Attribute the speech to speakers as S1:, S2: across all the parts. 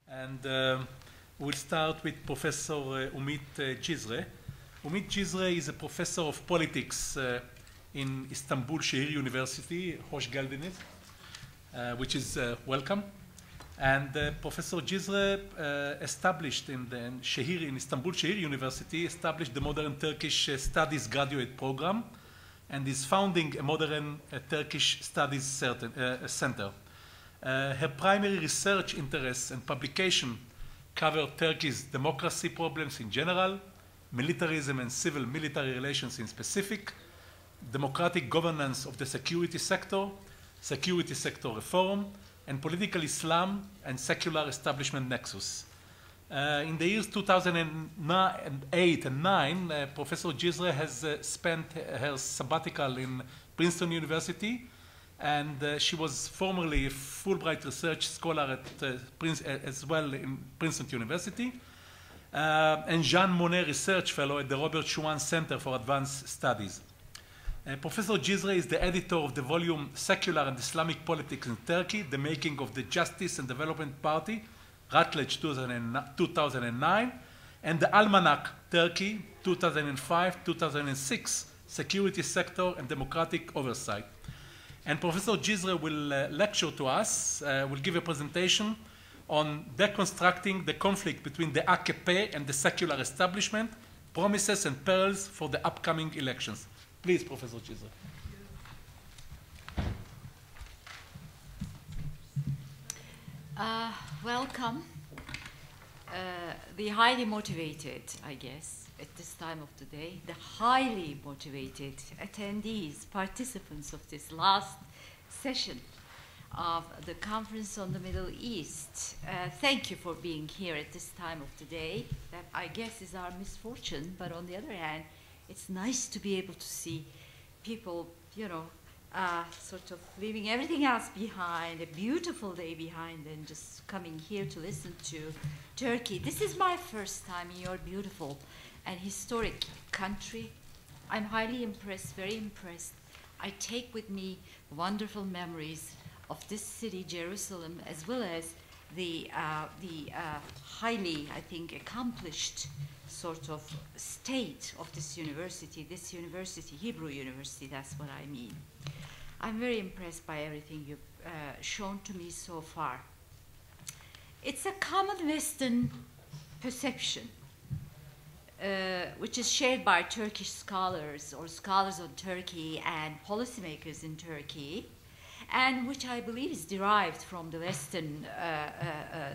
S1: And we'll start with Professor Ümit Cizre. Ümit Cizre is a professor of politics in Istanbul Şehir University, hoş geldiniz, which is welcome. And Professor Cizre established in Şehir, in Istanbul Şehir University, established the Modern Turkish Studies graduate program and is founding a modern Turkish Studies Center. Her primary research interests and publication cover Turkey's democracy problems in general, militarism and civil-military relations in specific, democratic governance of the security sector reform, and political Islam and secular establishment nexus. In the years 2008 and 2009, Professor Cizre has spent her sabbatical in Princeton University, and she was formerly a Fulbright Research Scholar at as well in Princeton University, and Jean Monnet Research Fellow at the Robert Schuman Center for Advanced Studies. Professor Cizre is the editor of the volume Secular and Islamic Politics in Turkey, The Making of the Justice and Development Party, Routledge 2009, and the Almanac Turkey 2005-2006, Security Sector and Democratic Oversight. And Professor Cizre will lecture to us, will give a presentation on deconstructing the conflict between the AKP and the secular establishment, promises and perils for the upcoming elections. Please, Professor Cizre.
S2: Welcome. The highly motivated, I guess, at this time of the day, the highly motivated attendees, participants of this last session of the Conference on the Middle East. Thank you for being here at this time of the day. That, I guess, is our misfortune, but on the other hand, it's nice to be able to see people, you know, sort of leaving everything else behind, a beautiful day behind, and just coming here to listen to Turkey. This is my first time in your beautiful and historic country. I'm highly impressed, very impressed. I take with me wonderful memories of this city, Jerusalem, as well as the highly, I think, accomplished sort of state of this university, Hebrew University, that's what I mean. I'm very impressed by everything you've shown to me so far. It's a common Western perception, which is shared by Turkish scholars or scholars on Turkey and policymakers in Turkey, and which I believe is derived from the Western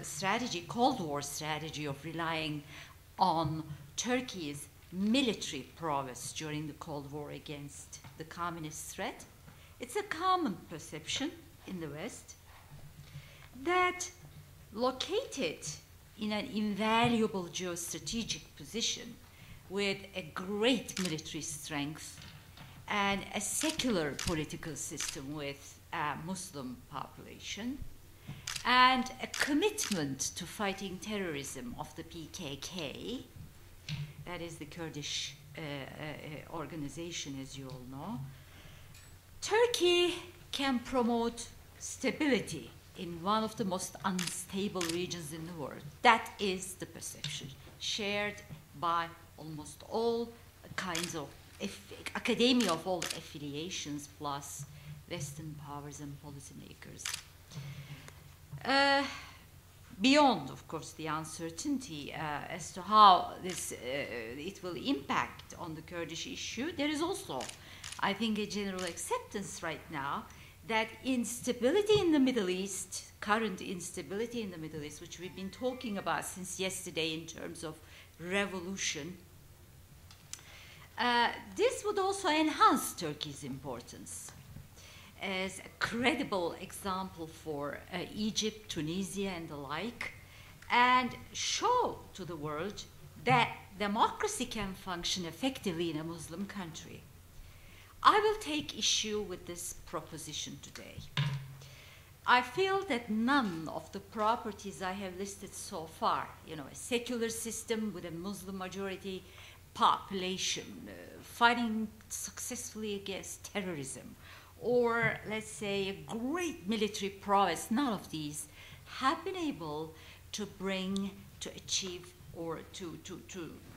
S2: strategy, Cold War strategy of relying on Turkey's military prowess during the Cold War against the communist threat. It's a common perception in the West that located in an invaluable geostrategic position with a great military strength and a secular political system with a Muslim population and a commitment to fighting terrorism of the PKK, that is the Kurdish organization, as you all know, Turkey can promote stability in one of the most unstable regions in the world. That is the perception shared by almost all kinds of academia of all affiliations, plus Western powers and policymakers. Beyond, of course, the uncertainty as to how this it will impact on the Kurdish issue, there is also, I think, a general acceptance right now that instability in the Middle East, current instability in the Middle East, which we've been talking about since yesterday in terms of revolution, this would also enhance Turkey's importance as a credible example for Egypt, Tunisia, and the like, and show to the world that democracy can function effectively in a Muslim country. I will take issue with this proposition today. I feel that none of the properties I have listed so far, you know, a secular system with a Muslim majority population, fighting successfully against terrorism, or let's say a great military prowess, none of these have been able to bring, to achieve, or to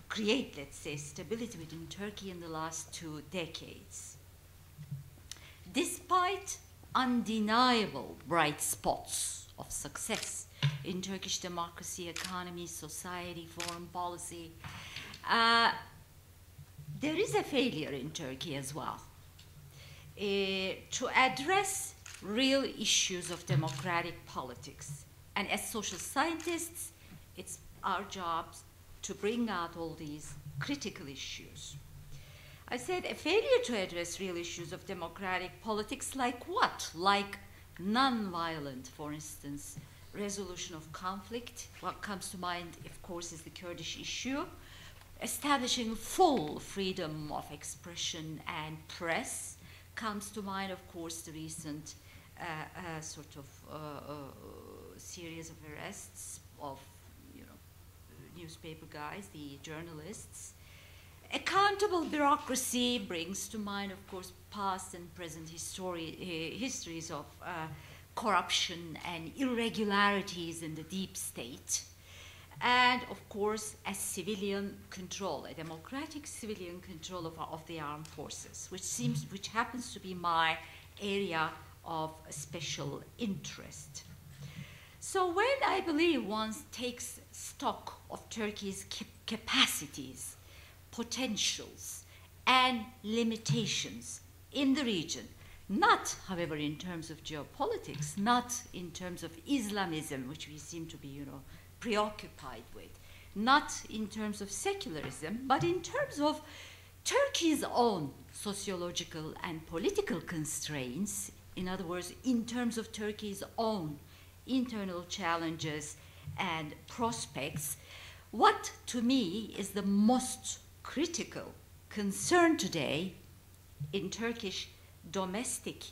S2: create, let's say, stability within Turkey in the last 2 decades. Despite undeniable bright spots of success in Turkish democracy, economy, society, foreign policy, there is a failure in Turkey as well to address real issues of democratic politics. And as social scientists, it's our jobs to bring out all these critical issues. I said a failure to address real issues of democratic politics, like what? Like non-violent, for instance, resolution of conflict. What comes to mind, of course, is the Kurdish issue. Establishing full freedom of expression and press comes to mind, of course, the recent series of arrests of newspaper guys, the journalists. Accountable bureaucracy brings to mind, of course, past and present histories of corruption and irregularities in the deep state. And, of course, a civilian control, a democratic civilian control of the armed forces, which happens to be my area of special interest. So when I believe one takes stock of Turkey's capacities, potentials, and limitations in the region, not, however, in terms of geopolitics, not in terms of Islamism, which we seem to be, preoccupied with, not in terms of secularism, but in terms of Turkey's own sociological and political constraints, in other words, in terms of Turkey's own internal challenges and prospects, what to me is the most critical concern today in Turkish domestic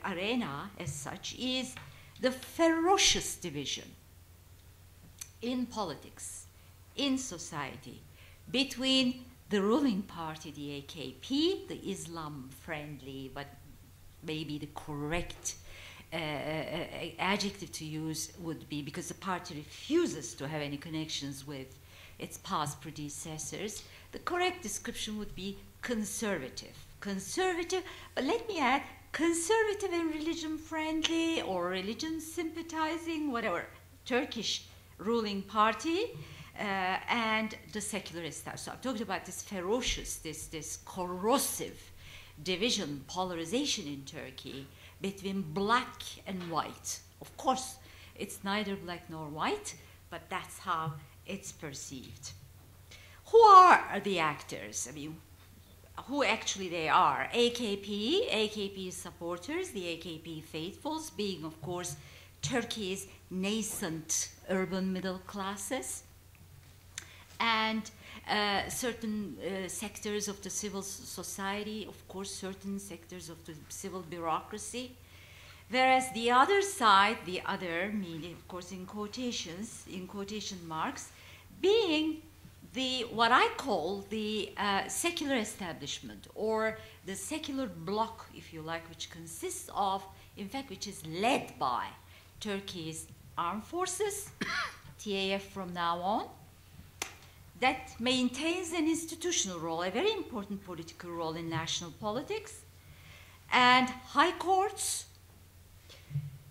S2: arena as such is the ferocious division in politics, in society, between the ruling party, the AKP, the Islam-friendly, but maybe the correct adjective to use would be, because the party refuses to have any connections with its past predecessors, the correct description would be conservative. Conservative, but let me add, conservative and religion-friendly or religion-sympathizing, whatever, Turkish ruling party and the secularist. So I'm talking about this ferocious, this corrosive division, polarization in Turkey between black and white. Of course, it's neither black nor white, but that's how it's perceived. Who are the actors? I mean, who actually they are? AKP supporters, the AKP faithfuls, being, of course, Turkey's nascent urban middle classes, and certain sectors of the civil society, of course, certain sectors of the civil bureaucracy. Whereas the other side, the other, meaning, of course, in quotations, in quotation marks, being what I call the secular establishment, or the secular bloc, if you like, which consists of, in fact, which is led by Turkey's armed forces, TAF from now on, that maintains an institutional role, a very important political role in national politics, and high courts,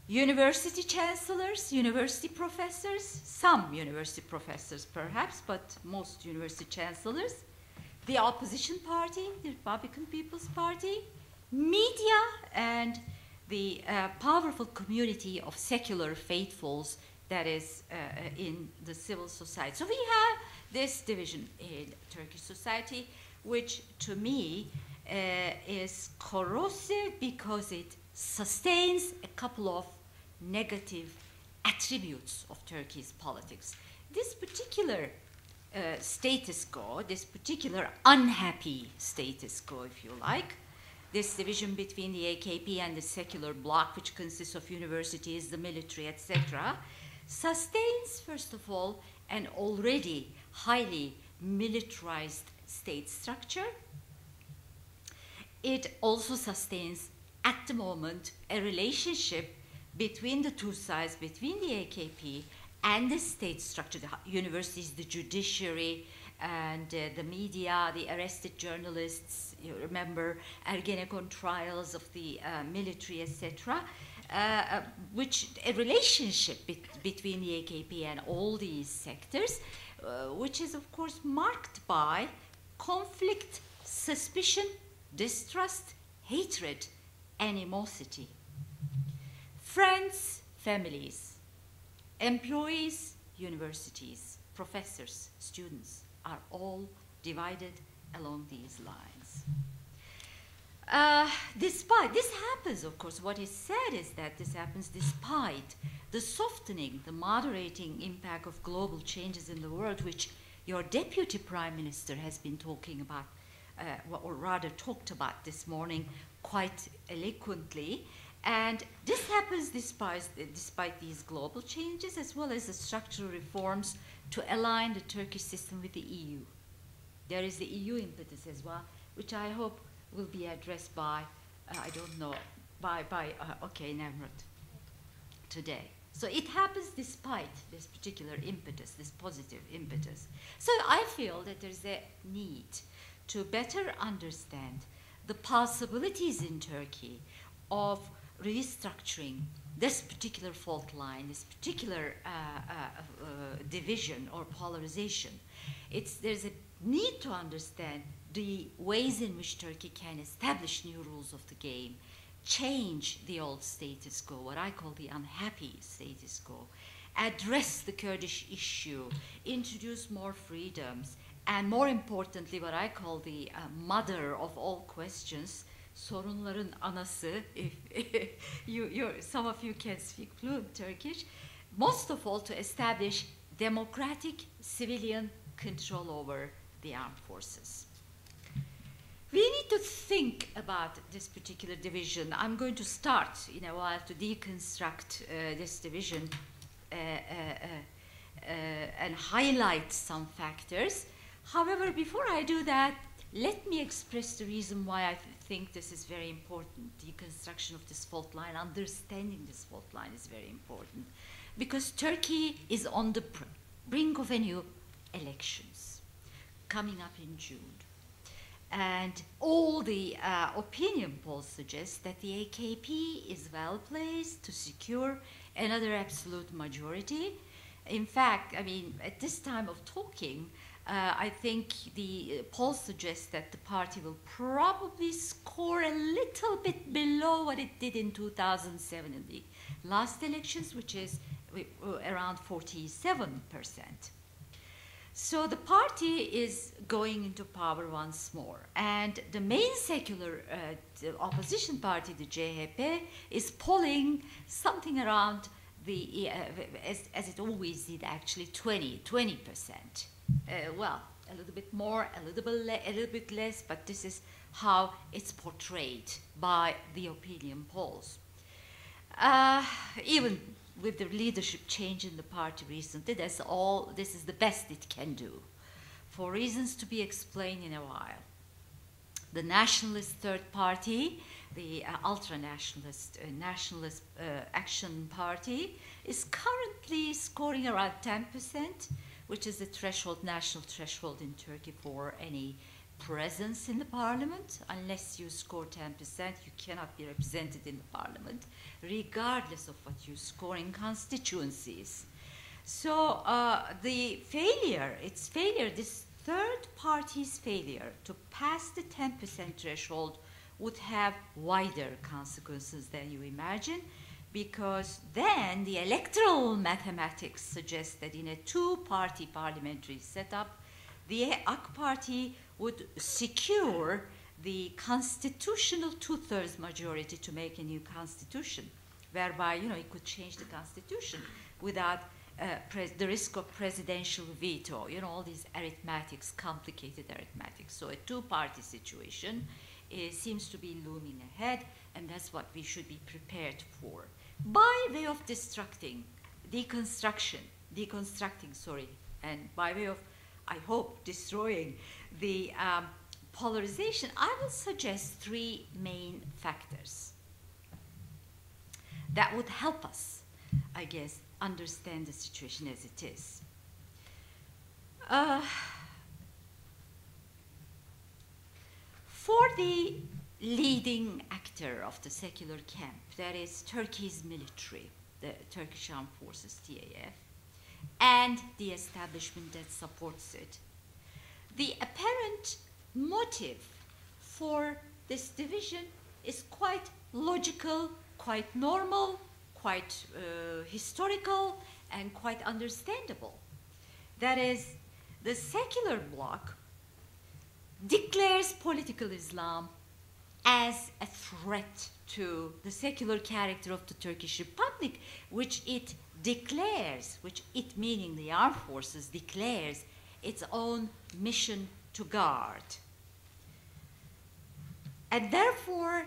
S2: university chancellors, university professors, some university professors perhaps, but most university chancellors, the opposition party, the Republican People's Party, media, and the powerful community of secular faithfuls that is in the civil society. So we have this division in Turkish society, which to me is corrosive because it sustains a couple of negative attributes of Turkey's politics. This particular status quo, this particular unhappy status quo, if you like, this division between the AKP and the secular bloc, which consists of universities, the military, etc., sustains, first of all, an already highly militarized state structure. It also sustains, at the moment, a relationship between the two sides, between the AKP and the state structure, the universities, the judiciary, and the media, the arrested journalists, you remember Ergenekon trials of the military, etc., which a relationship between the AKP and all these sectors, which is of course marked by conflict, suspicion, distrust, hatred, animosity. Friends, families, employees, universities, professors, students are all divided along these lines. Despite, this happens, of course, what is said is that this happens despite the softening, the moderating impact of global changes in the world, which your deputy prime minister has been talking about, or rather talked about this morning quite eloquently. And this happens despite these global changes, as well as the structural reforms to align the Turkish system with the EU. There is the EU impetus as well, which I hope will be addressed by, I don't know, okay, Nimrod today. So it happens despite this particular impetus, this positive impetus. So I feel that there's a need to better understand the possibilities in Turkey of restructuring this particular fault line, this particular division or polarization. There's a need to understand the ways in which Turkey can establish new rules of the game, change the old status quo, what I call the unhappy status quo, address the Kurdish issue, introduce more freedoms, and more importantly, what I call the mother of all questions, sorunların anası, if some of you can speak fluent Turkish, most of all to establish democratic civilian control over the armed forces. We need to think about this particular division. I'm going to start in a while to deconstruct this division and highlight some factors. However, before I do that, let me express the reason why I think this is very important. Deconstruction of this fault line, understanding this fault line is very important. Because Turkey is on the brink of a new elections coming up in June. And all the opinion polls suggest that the AKP is well placed to secure another absolute majority. In fact, I mean, at this time of talking, I think the polls suggest that the party will probably score a little bit below what it did in 2007 in the last elections, which is around 47%. So the party is going into power once more. And the main secular the opposition party, the CHP, is polling something around the, as it always did actually, 20%. Well, a little bit more, a little bit less, but this is how it's portrayed by the opinion polls. Even with the leadership change in the party recently, this is the best it can do, for reasons to be explained in a while. The nationalist third party, the ultra-nationalist Nationalist Action Party, is currently scoring around 10%, which is the threshold, national threshold in Turkey for any presence in the parliament. Unless you score 10%, you cannot be represented in the parliament, regardless of what you score in constituencies. So this third party's failure to pass the 10% threshold would have wider consequences than you imagine, because then the electoral mathematics suggests that in a two-party parliamentary setup, the AK Party would secure the constitutional two-thirds majority to make a new constitution, whereby, you know, it could change the constitution without the risk of presidential veto, you know, all these arithmetics, complicated arithmetics. So a two-party situation seems to be looming ahead, and that's what we should be prepared for. By way of deconstructing, and by way of, I hope, destroying the polarization, I will suggest three main factors that would help us, I guess, understand the situation as it is. For the leading actor of the secular camp, that is Turkey's military, the Turkish Armed Forces, TAF, and the establishment that supports it, the apparent motive for this division is quite logical, quite normal, quite historical, and quite understandable. That is, the secular bloc declares political Islam as a threat to the secular character of the Turkish Republic, which it declares, which it meaning the armed forces declares its own mission to guard. And therefore,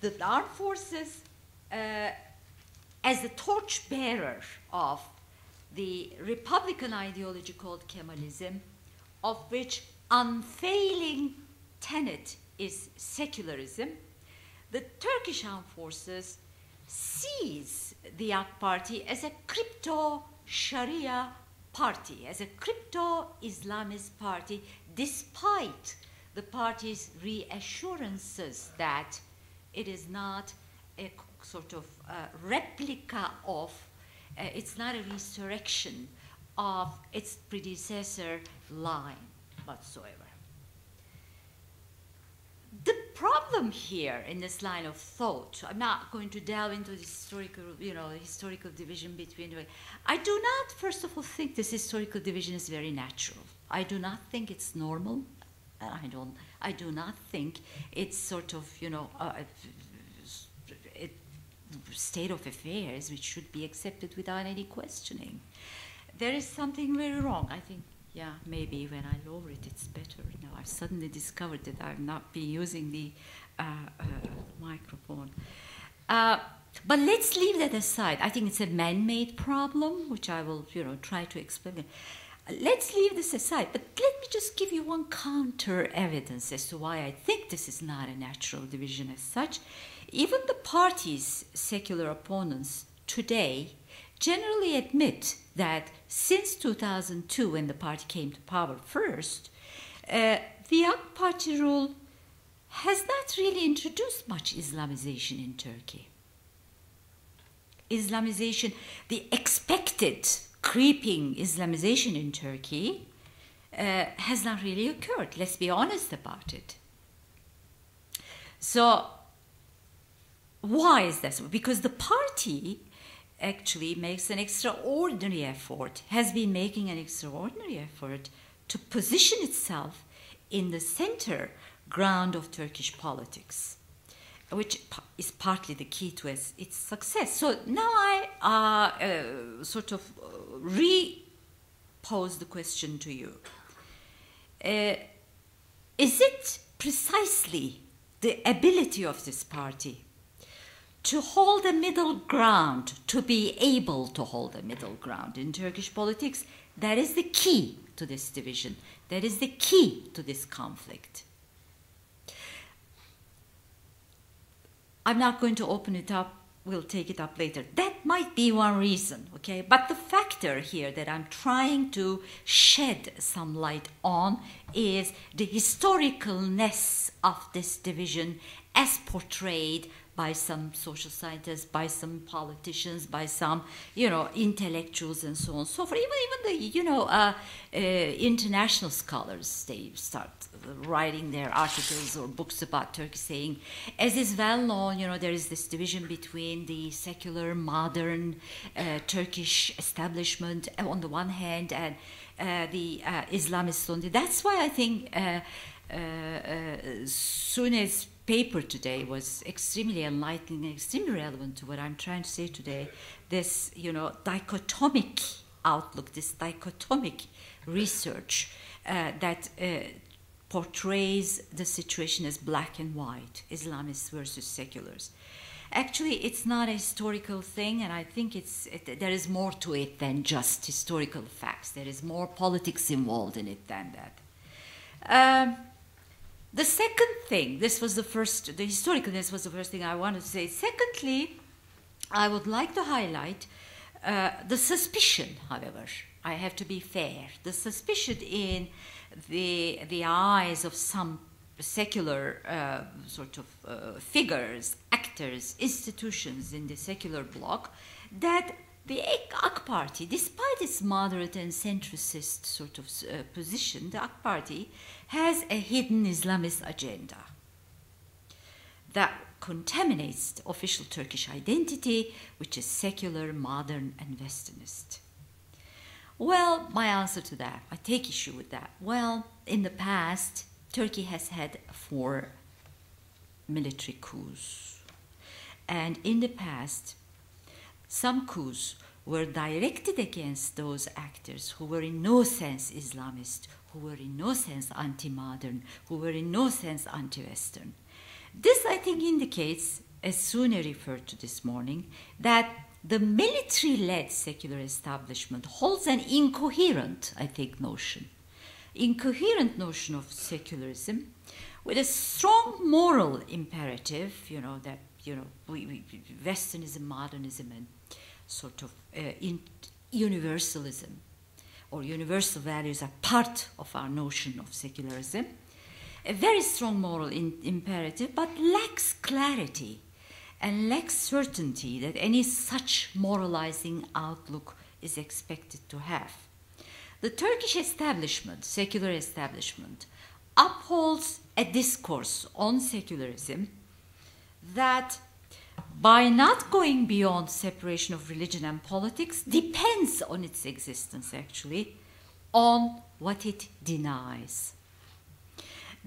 S2: the armed forces, as the torchbearer of the Republican ideology called Kemalism, of which unfailing tenet is secularism, the Turkish armed forces sees the AK Party as a crypto-Sharia party, as a crypto-Islamist party, despite the party's reassurances that it is not a sort of replica of, it's not a resurrection of its predecessor line whatsoever. The problem here in this line of thought, I'm not going to delve into the historical, historical division between. I do not, first of all, think this historical division is very natural. I do not think it's normal. I do not think it's sort of, a state of affairs which should be accepted without any questioning. There is something very wrong. I think, yeah, maybe when I lower it, it's better. Now I've suddenly discovered that I've not been using the microphone. But let's leave that aside. I think it's a man-made problem, which I will, try to explain. Let's leave this aside, but let me just give you one counter evidence as to why I think this is not a natural division as such. Even the party's secular opponents today generally admit that since 2002, when the party came to power first, the AK Party rule has not really introduced much Islamization in Turkey. Islamization, the expected creeping Islamization in Turkey has not really occurred. Let's be honest about it. So why is that? Because the party actually makes an extraordinary effort, has been making an extraordinary effort to position itself in the center ground of Turkish politics, which is partly the key to its success. So now I sort of repose the question to you. Is it precisely the ability of this party to hold a middle ground, to be able to hold a middle ground in Turkish politics? That is the key to this division. That is the key to this conflict. I'm not going to open it up. We'll take it up later. That might be one reason, okay? But the factor here that I'm trying to shed some light on is the historicalness of this division as portrayed by some social scientists, by some politicians, by some, intellectuals and so on and so forth. Even the, international scholars, they start writing their articles or books about Turkey saying, as is well known, there is this division between the secular, modern Turkish establishment on the one hand and the Islamists on the other. That's why I think Sune's paper today was extremely enlightening and extremely relevant to what I'm trying to say today. This, dichotomic outlook, this dichotomic research that portrays the situation as black and white, Islamists versus seculars. Actually, it's not a historical thing, and I think there is more to it than just historical facts. There is more politics involved in it than that. The second thing, the historicalness was the first thing I wanted to say. Secondly, I would like to highlight The suspicion, however, I have to be fair, the suspicion in the eyes of some secular figures, actors, institutions in the secular bloc, that the AK Party, despite its moderate and centricist position, the AK Party has a hidden Islamist agenda that contaminates the official Turkish identity, which is secular, modern, and Westernist. Well, my answer to that, I take issue with that. Well, in the past, Turkey has had 4 military coups. And in the past, some coups were directed against those actors who were in no sense Islamist, who were in no sense anti-modern, who were in no sense anti-Western. This, I think, indicates, as Sune referred to this morning, that the military-led secular establishment holds an incoherent, I think, notion of secularism with a strong moral imperative, that, Westernism, modernism, and universalism or universal values are part of our notion of secularism. A very strong moral imperative, but lacks clarity and lacks certainty that any such moralizing outlook is expected to have. The Turkish establishment, secular establishment, upholds a discourse on secularism that, by not going beyond separation of religion and politics, depends on its existence, actually, on what it denies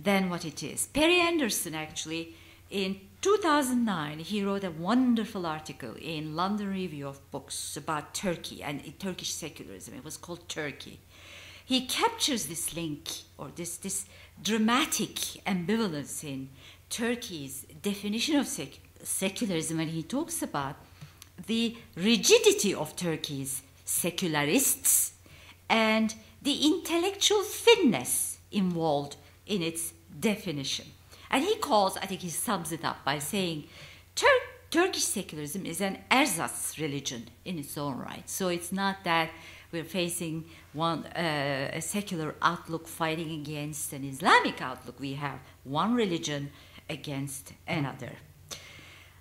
S2: than what it is. Perry Anderson, actually, in 2009, he wrote a wonderful article in London Review of Books about Turkey and Turkish secularism. It was called Turkey. He captures this link, or this dramatic ambivalence in Turkey's definition of secularism, and he talks about the rigidity of Turkey's secularists and the intellectual thinness involved in its definition. And he calls, I think he sums it up by saying, Turkish secularism is an ersatz religion in its own right. So it's not that we're facing a secular outlook fighting against an Islamic outlook. We have one religion against another.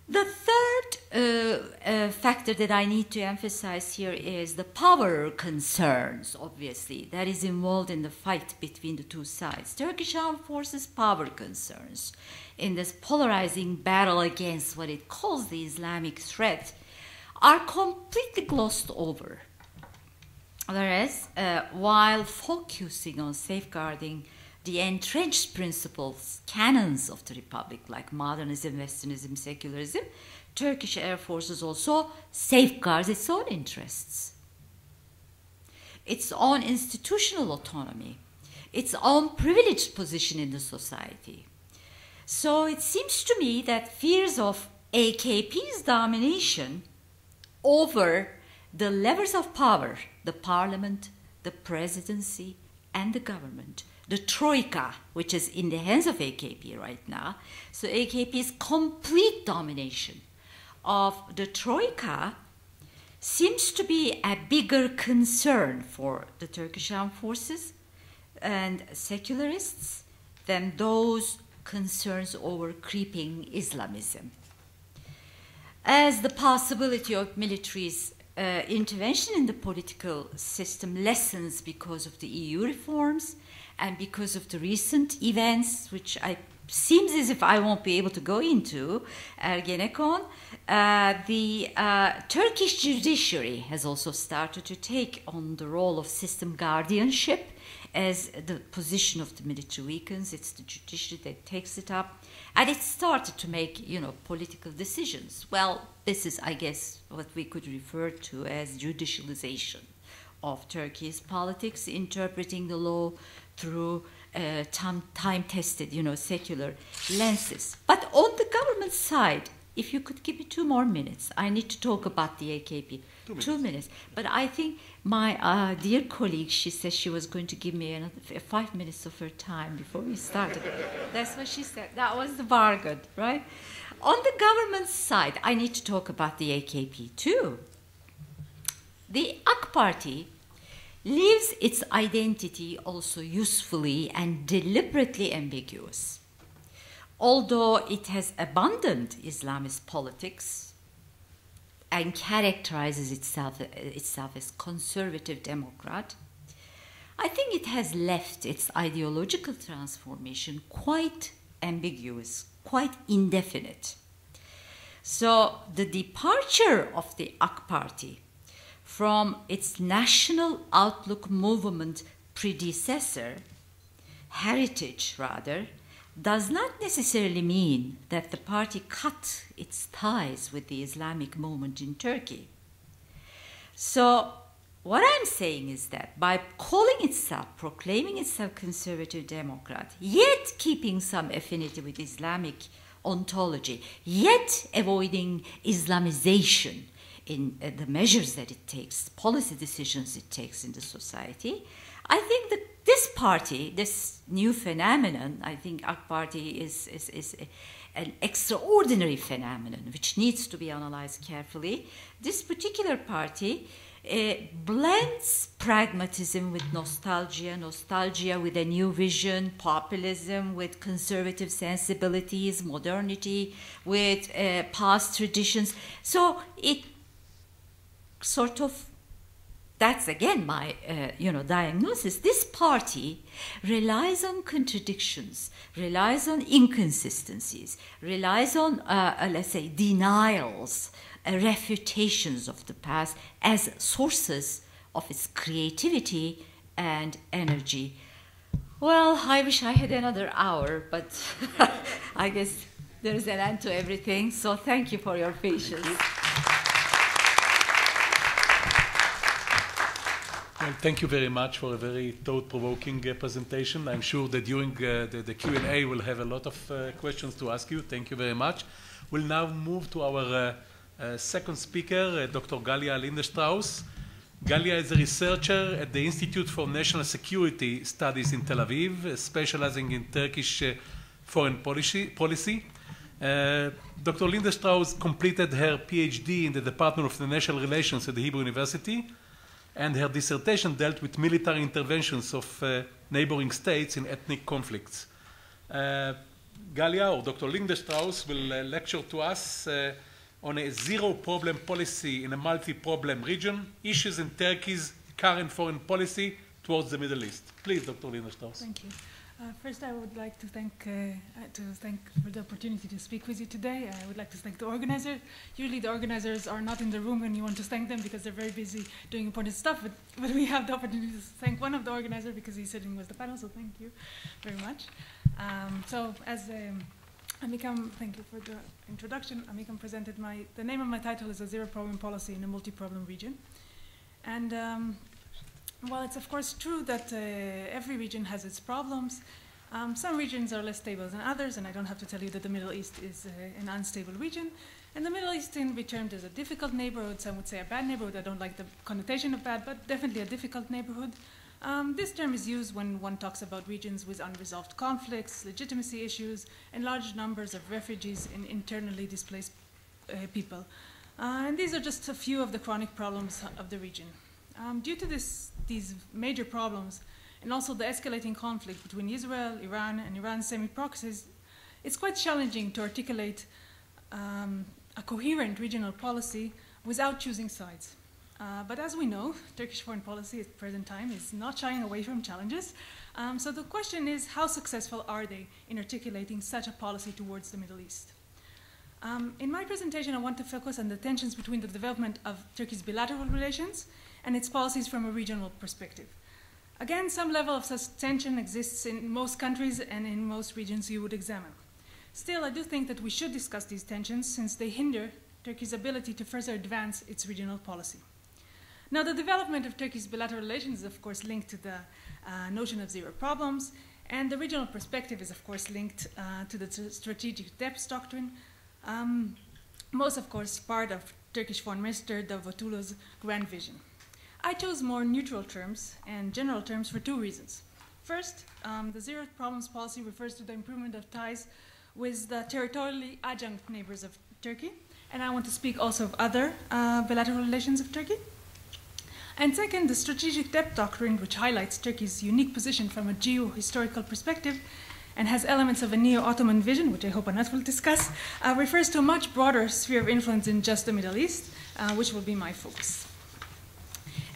S2: The third factor that I need to emphasize here is the power concerns, obviously, that is involved in the fight between the two sides. Turkish armed forces' power concerns in this polarizing battle against what it calls the Islamic threat are completely glossed over. Whereas, while focusing on safeguarding the entrenched principles, canons of the Republic, like modernism, Westernism, secularism, Turkish Air Forces also safeguards its own interests, its own institutional autonomy, its own privileged position in the society. So it seems to me that fears of AKP's domination over the levers of power, the parliament, the presidency, and the government, the troika, which is in the hands of AKP right now. So AKP's complete domination of the troika seems to be a bigger concern for the Turkish armed forces and secularists than those concerns over creeping Islamism. As the possibility of military's intervention in the political system lessens because of the EU reforms and because of the recent events, which seems as if I won't be able to go into, Ergenekon, the Turkish judiciary has also started to take on the role of system guardianship. As the position of the military weakens, it's the judiciary that takes it up, and it started to make, political decisions. Well, this is, I guess, what we could refer to as judicialization of Turkey's politics, interpreting the law through time-tested, secular lenses. But on the government side, if you could give me 2 more minutes, I need to talk about the AKP. 2 minutes. But I think my dear colleague, she said she was going to give me another 5 minutes of her time before we started. That's what she said. That was the bargain, right? On the government side, I need to talk about the AKP too. The AK Party leaves its identity also usefully and deliberately ambiguous. Although it has abandoned Islamist politics and characterizes itself as conservative democrat, I think it has left its ideological transformation quite ambiguous, quite indefinite. So the departure of the AK Party from its national outlook movement predecessor, heritage rather, does not necessarily mean that the party cut its ties with the Islamic movement in Turkey. So what I'm saying is that by proclaiming itself conservative democrat, yet keeping some affinity with Islamic ontology, yet avoiding Islamization in the measures that it takes, policy decisions it takes in the society, I think that this party, this new phenomenon, I think AK Party is an extraordinary phenomenon which needs to be analyzed carefully. This particular party blends pragmatism with nostalgia with a new vision, populism with conservative sensibilities, modernity with past traditions. So it sort of, that's again my diagnosis. This party relies on contradictions, relies on inconsistencies, relies on, let's say, denials, refutations of the past as sources of its creativity and energy. Well, I wish I had another hour, but I guess there is an end to everything. So thank you for your patience.
S1: Well, thank you very much for a very thought-provoking presentation. I'm sure that during the Q&A we'll have a lot of questions to ask you. Thank you very much. We'll now move to our second speaker, Dr. Gallia Lindenstrauss. Gallia is a researcher at the Institute for National Security Studies in Tel Aviv, specializing in Turkish foreign policy. Dr. Lindenstrauss completed her PhD in the Department of International Relations at the Hebrew University, and her dissertation dealt with military interventions of neighboring states in ethnic conflicts. Gallia, or Dr. Lindenstrauss, will lecture to us on a zero-problem policy in a multi-problem region, issues in Turkey's current foreign policy towards the Middle East. Please, Dr. Lindenstrauss.
S3: Thank you. First, I would like to thank for the opportunity to speak with you today. I would like to thank the organizer. Usually the organizers are not in the room when you want to thank them because they're very busy doing important stuff, but we have the opportunity to thank one of the organizers because he's sitting with the panel, so thank you very much. So as Amikam, thank you for the introduction. Amikam presented the name of my title is A Zero-Problem Policy in a Multi-Problem Region. And while it's of course true that every region has its problems, some regions are less stable than others, and I don't have to tell you that the Middle East is an unstable region. And the Middle East can be termed as a difficult neighborhood. Some would say a bad neighborhood. I don't like the connotation of bad, but definitely a difficult neighborhood. This term is used when one talks about regions with unresolved conflicts, legitimacy issues, and large numbers of refugees and internally displaced people. And these are just a few of the chronic problems of the region. Due to these major problems, and also the escalating conflict between Israel, Iran, and Iran's semi-proxies, it's quite challenging to articulate a coherent regional policy without choosing sides. But as we know, Turkish foreign policy at the present time is not shying away from challenges. So the question is, how successful are they in articulating such a policy towards the Middle East? In my presentation, I want to focus on the tensions between the development of Turkey's bilateral relations and its policies from a regional perspective. Again, some level of such tension exists in most countries and in most regions you would examine. Still, I do think that we should discuss these tensions since they hinder Turkey's ability to further advance its regional policy. Now, the development of Turkey's bilateral relations is, of course, linked to the notion of zero problems, and the regional perspective is, of course, linked to the strategic depth doctrine, most, of course, part of Turkish Foreign Minister Davutoglu's grand vision. I chose more neutral terms and general terms for two reasons. First, the zero problems policy refers to the improvement of ties with the territorially adjunct neighbors of Turkey, and I want to speak also of other bilateral relations of Turkey. And second, the strategic depth doctrine, which highlights Turkey's unique position from a geo-historical perspective and has elements of a Neo-Ottoman vision, which I hope Anat will discuss, refers to a much broader sphere of influence than just the Middle East, which will be my focus.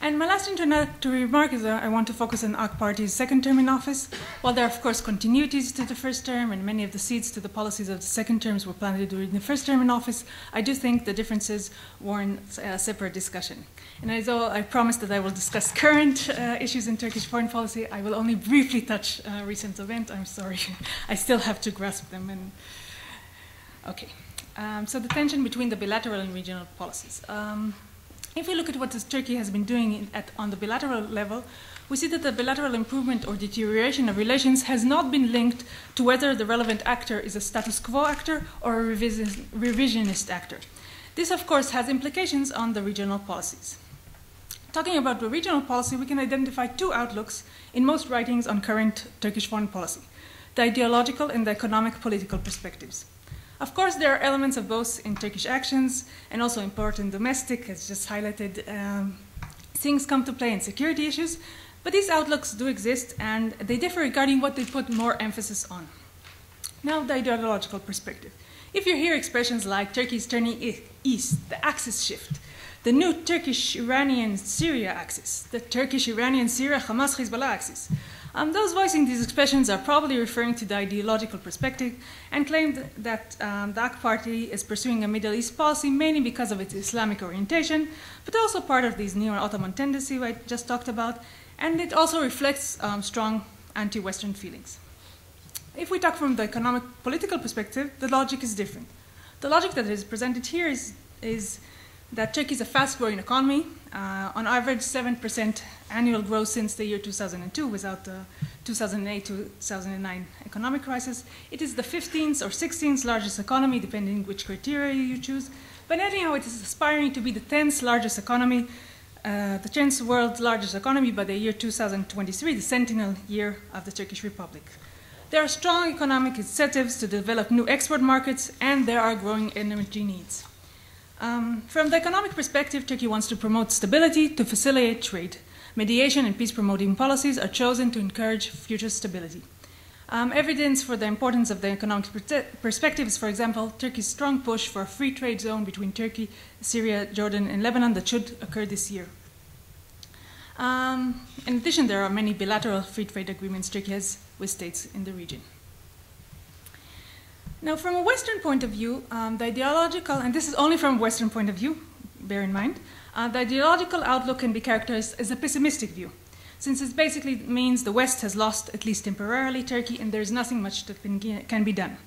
S3: And my last introductory remark is that I want to focus on AK Party's second term in office. While there are, of course, continuities to the first term, and many of the seeds to the policies of the second terms were planted during the first term in office, I do think the differences warrant a separate discussion. And although I promise that I will discuss current issues in Turkish foreign policy, I will only briefly touch recent events. I'm sorry. I still have to grasp them. And okay. So the tension between the bilateral and regional policies. If we look at what Turkey has been doing on the bilateral level, we see that the bilateral improvement or deterioration of relations has not been linked to whether the relevant actor is a status quo actor or a revisionist actor. This, of course, has implications on the regional policies. Talking about the regional policy, we can identify two outlooks in most writings on current Turkish foreign policy: the ideological and the economic political perspectives. Of course, there are elements of both in Turkish actions and also important domestic, as just highlighted, things come to play in security issues, but these outlooks do exist and they differ regarding what they put more emphasis on. Now, the ideological perspective. If you hear expressions like Turkey is turning east, the axis shift, the new Turkish-Iranian-Syria axis, the Turkish-Iranian-Syria-Hamas-Hezbollah axis, those voicing these expressions are probably referring to the ideological perspective and claim that the AK Party is pursuing a Middle East policy mainly because of its Islamic orientation, but also part of these Neo-Ottoman tendency I just talked about, and it also reflects strong anti-Western feelings. If we talk from the economic political perspective, the logic is different. The logic that is presented here is that Turkey is a fast-growing economy, on average 7% annual growth since the year 2002 without the 2008-2009 economic crisis. It is the 15th or 16th largest economy, depending which criteria you choose. But anyhow, it is aspiring to be the 10th largest economy, the 10th world's largest economy by the year 2023, the centennial year of the Turkish Republic. There are strong economic incentives to develop new export markets, and there are growing energy needs. From the economic perspective, Turkey wants to promote stability to facilitate trade. Mediation and peace-promoting policies are chosen to encourage future stability. Evidence for the importance of the economic perspective is, for example, Turkey's strong push for a free trade zone between Turkey, Syria, Jordan, and Lebanon that should occur this year. In addition, there are many bilateral free trade agreements Turkey has with states in the region. Now, from a Western point of view, the ideological, and this is only from a Western point of view, bear in mind, the ideological outlook can be characterized as a pessimistic view, since it basically means the West has lost, at least temporarily, Turkey, and there's nothing much that can be done.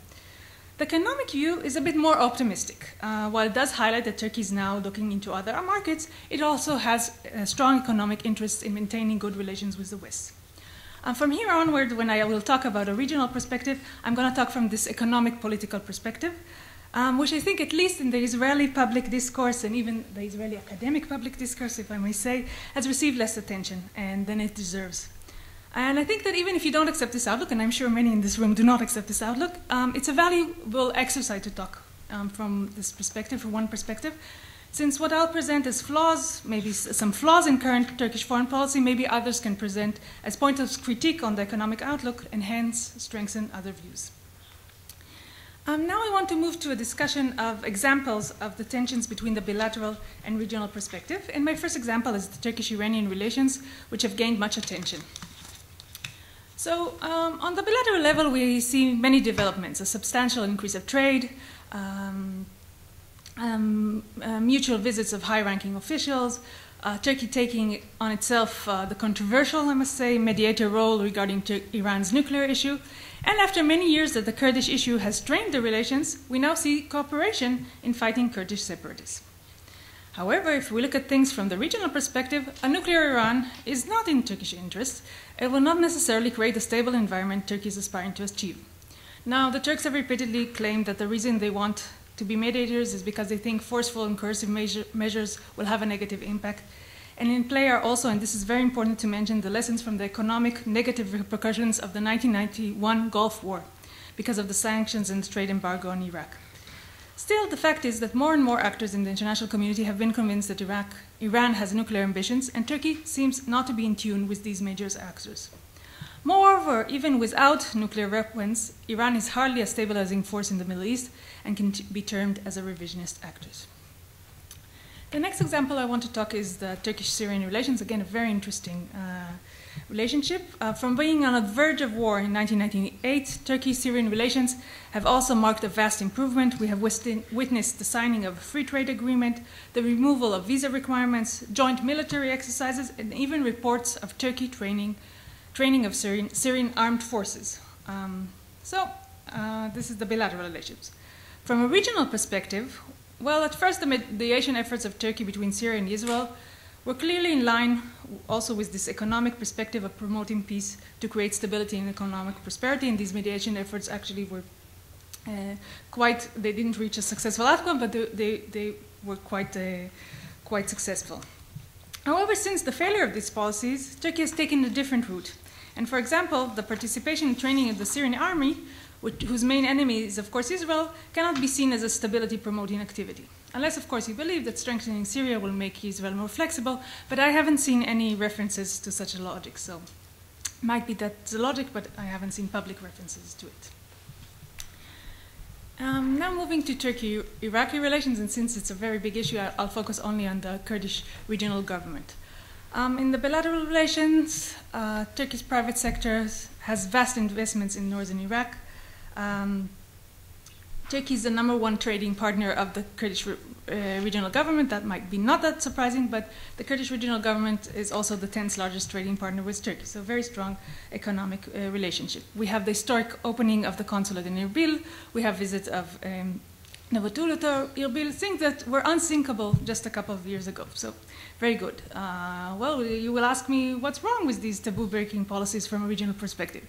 S3: The economic view is a bit more optimistic. While it does highlight that Turkey is now looking into other markets, it also has a strong economic interest in maintaining good relations with the West. From here onward, when I will talk about a regional perspective, I'm going to talk from this economic political perspective, which I think, at least in the Israeli public discourse and even the Israeli academic public discourse, if I may say, has received less attention than it deserves. And I think that even if you don't accept this outlook, and I'm sure many in this room do not accept this outlook, it's a valuable exercise to talk from this perspective, from one perspective, since what I'll present as flaws, maybe some flaws in current Turkish foreign policy, maybe others can present as points of critique on the economic outlook and hence strengthen other views. Now I want to move to a discussion of examples of the tensions between the bilateral and regional perspective. And my first example is the Turkish Iranian relations, which have gained much attention. So on the bilateral level, we see many developments: a substantial increase of trade, mutual visits of high-ranking officials, Turkey taking on itself the controversial, I must say, mediator role regarding Iran's nuclear issue. And after many years that the Kurdish issue has strained the relations, we now see cooperation in fighting Kurdish separatists. However, if we look at things from the regional perspective, a nuclear Iran is not in Turkish interest. It will not necessarily create the stable environment Turkey is aspiring to achieve. Now, the Turks have repeatedly claimed that the reason they want to be mediators is because they think forceful and coercive measures will have a negative impact. And in play are also, and this is very important to mention, the lessons from the economic negative repercussions of the 1991 Gulf War because of the sanctions and the trade embargo on Iraq. Still, the fact is that more and more actors in the international community have been convinced that Iran has nuclear ambitions, and Turkey seems not to be in tune with these major actors. Moreover, even without nuclear weapons, Iran is hardly a stabilizing force in the Middle East and can be termed as a revisionist actor. The next example I want to talk is the Turkish-Syrian relations, again a very interesting relationship. From being on the verge of war in 1998, Turkey-Syrian relations have also marked a vast improvement. We have witnessed the signing of a free trade agreement, the removal of visa requirements, joint military exercises, and even reports of Turkey training of Syrian armed forces. This is the bilateral relations. From a regional perspective, well, at first the mediation efforts of Turkey between Syria and Israel were clearly in line also with this economic perspective of promoting peace to create stability and economic prosperity, and these mediation efforts actually were they didn't reach a successful outcome, but they were quite successful. However, since the failure of these policies, Turkey has taken a different route. And for example, the participation in training of the Syrian army, whose main enemy is, of course, Israel, cannot be seen as a stability-promoting activity. Unless, of course, you believe that strengthening Syria will make Israel more flexible, but I haven't seen any references to such a logic. So it might be that's the logic, but I haven't seen public references to it. Now moving to Turkey-Iraqi relations, and since it's a very big issue, I'll focus only on the Kurdish regional government. In the bilateral relations, Turkey's private sector has vast investments in northern Iraq. Turkey is the #1 trading partner of the Kurdish regional government. That might be not that surprising, but the Kurdish regional government is also the 10th largest trading partner with Turkey, so a very strong economic relationship. We have the historic opening of the consulate in Erbil. We have visits of Davutoglu to Erbil, things that were unthinkable just a couple of years ago. So very good. Well, you will ask me what's wrong with these taboo-breaking policies from a regional perspective.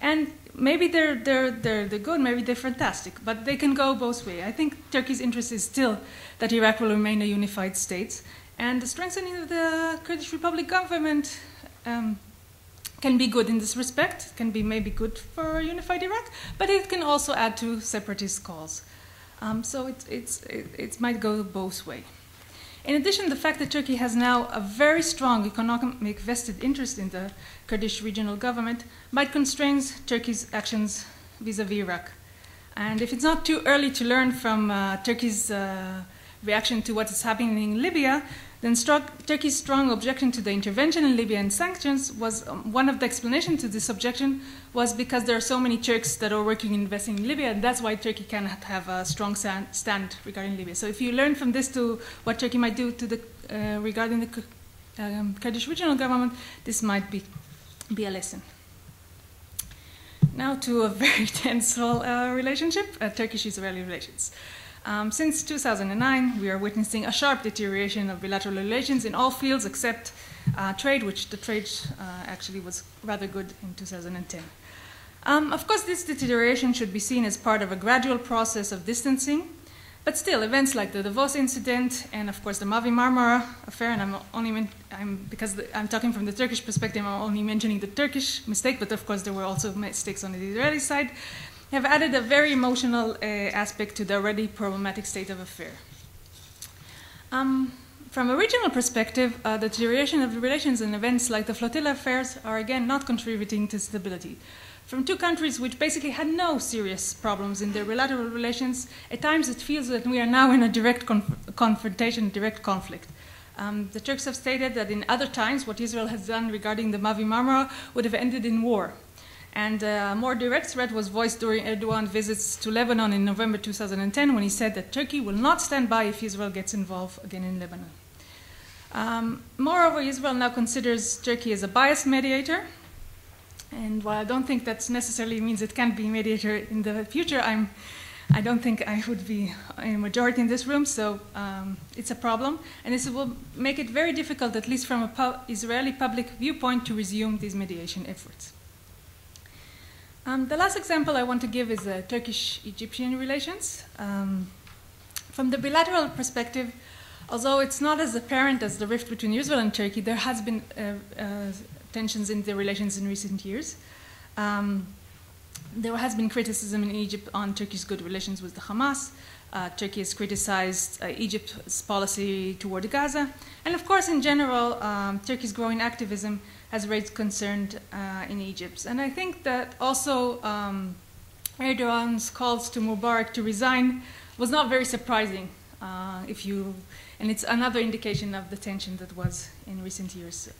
S3: And maybe they're good, maybe they're fantastic, but they can go both ways. I think Turkey's interest is still that Iraq will remain a unified state, and the strengthening of the Kurdish Republic government can be good in this respect, can be maybe good for a unified Iraq, but it can also add to separatist cause. So it might go both ways. In addition, the fact that Turkey has now a very strong economic vested interest in the Kurdish regional government might constrain Turkey's actions vis-à-vis Iraq. And if it's not too early to learn from Turkey's reaction to what is happening in Libya, then Turkey's strong objection to the intervention in Libya and sanctions was one of the explanations to this objection was because there are so many Turks that are working and investing in Libya, and that's why Turkey cannot have a strong stand regarding Libya. So if you learn from this to what Turkey might do to the, regarding the Kurdish regional government, this might be a lesson. Now to a very tense relationship, Turkish-Israeli relations. Since 2009, we are witnessing a sharp deterioration of bilateral relations in all fields except trade, which the trade actually was rather good in 2010. Of course, this deterioration should be seen as part of a gradual process of distancing, but still, events like the Davos incident and, of course, the Mavi Marmara affair, and because I'm talking from the Turkish perspective, I'm only mentioning the Turkish mistake, but of course there were also mistakes on the Israeli side, have added a very emotional aspect to the already problematic state of affair. From a regional perspective, the deterioration of the relations and events like the flotilla affairs are again not contributing to stability. From two countries which basically had no serious problems in their bilateral relations, at times it feels that we are now in a direct confrontation, direct conflict. The Turks have stated that in other times what Israel has done regarding the Mavi Marmara would have ended in war. And a more direct threat was voiced during Erdogan's visits to Lebanon in November 2010 when he said that Turkey will not stand by if Israel gets involved again in Lebanon. Moreover, Israel now considers Turkey as a biased mediator. And while I don't think that necessarily means it can't be mediator in the future, I don't think I would be a majority in this room, so it's a problem. And this will make it very difficult, at least from an Israeli public viewpoint, to resume these mediation efforts. The last example I want to give is Turkish-Egyptian relations. From the bilateral perspective, although it's not as apparent as the rift between Israel and Turkey, there has been tensions in the relations in recent years. there has been criticism in Egypt on Turkey's good relations with the Hamas. Turkey has criticized Egypt's policy toward Gaza. And of course, in general, Turkey's growing activism has raised concern in Egypt. And I think that also Erdogan's calls to Mubarak to resign was not very surprising, and it's another indication of the tension that was in recent years.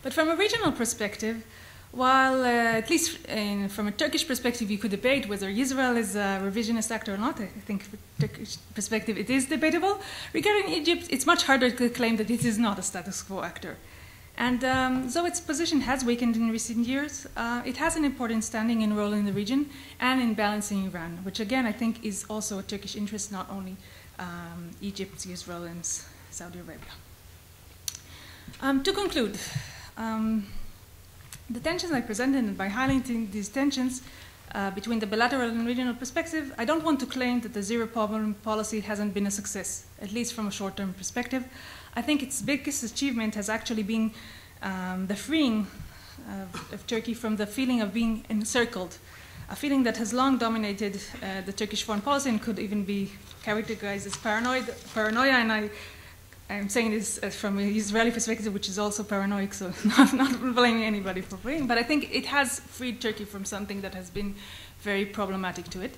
S3: But from a regional perspective, while at least from a Turkish perspective, you could debate whether Israel is a revisionist actor or not. I think from a Turkish perspective, it is debatable. Regarding Egypt, it's much harder to claim that it is not a status quo actor. And though its position has weakened in recent years, it has an important standing and role in the region and in balancing Iran, which again, I think is also a Turkish interest, not only Egypt, Israel, and Saudi Arabia. To conclude, the tensions I presented, and by highlighting these tensions between the bilateral and regional perspective, I don't want to claim that the zero-problem policy hasn't been a success, at least from a short-term perspective. I think its biggest achievement has actually been the freeing of Turkey from the feeling of being encircled, a feeling that has long dominated the Turkish foreign policy and could even be characterized as paranoia, and I'm saying this from an Israeli perspective, which is also paranoid, so not blaming anybody for freeing, but I think it has freed Turkey from something that has been very problematic to it.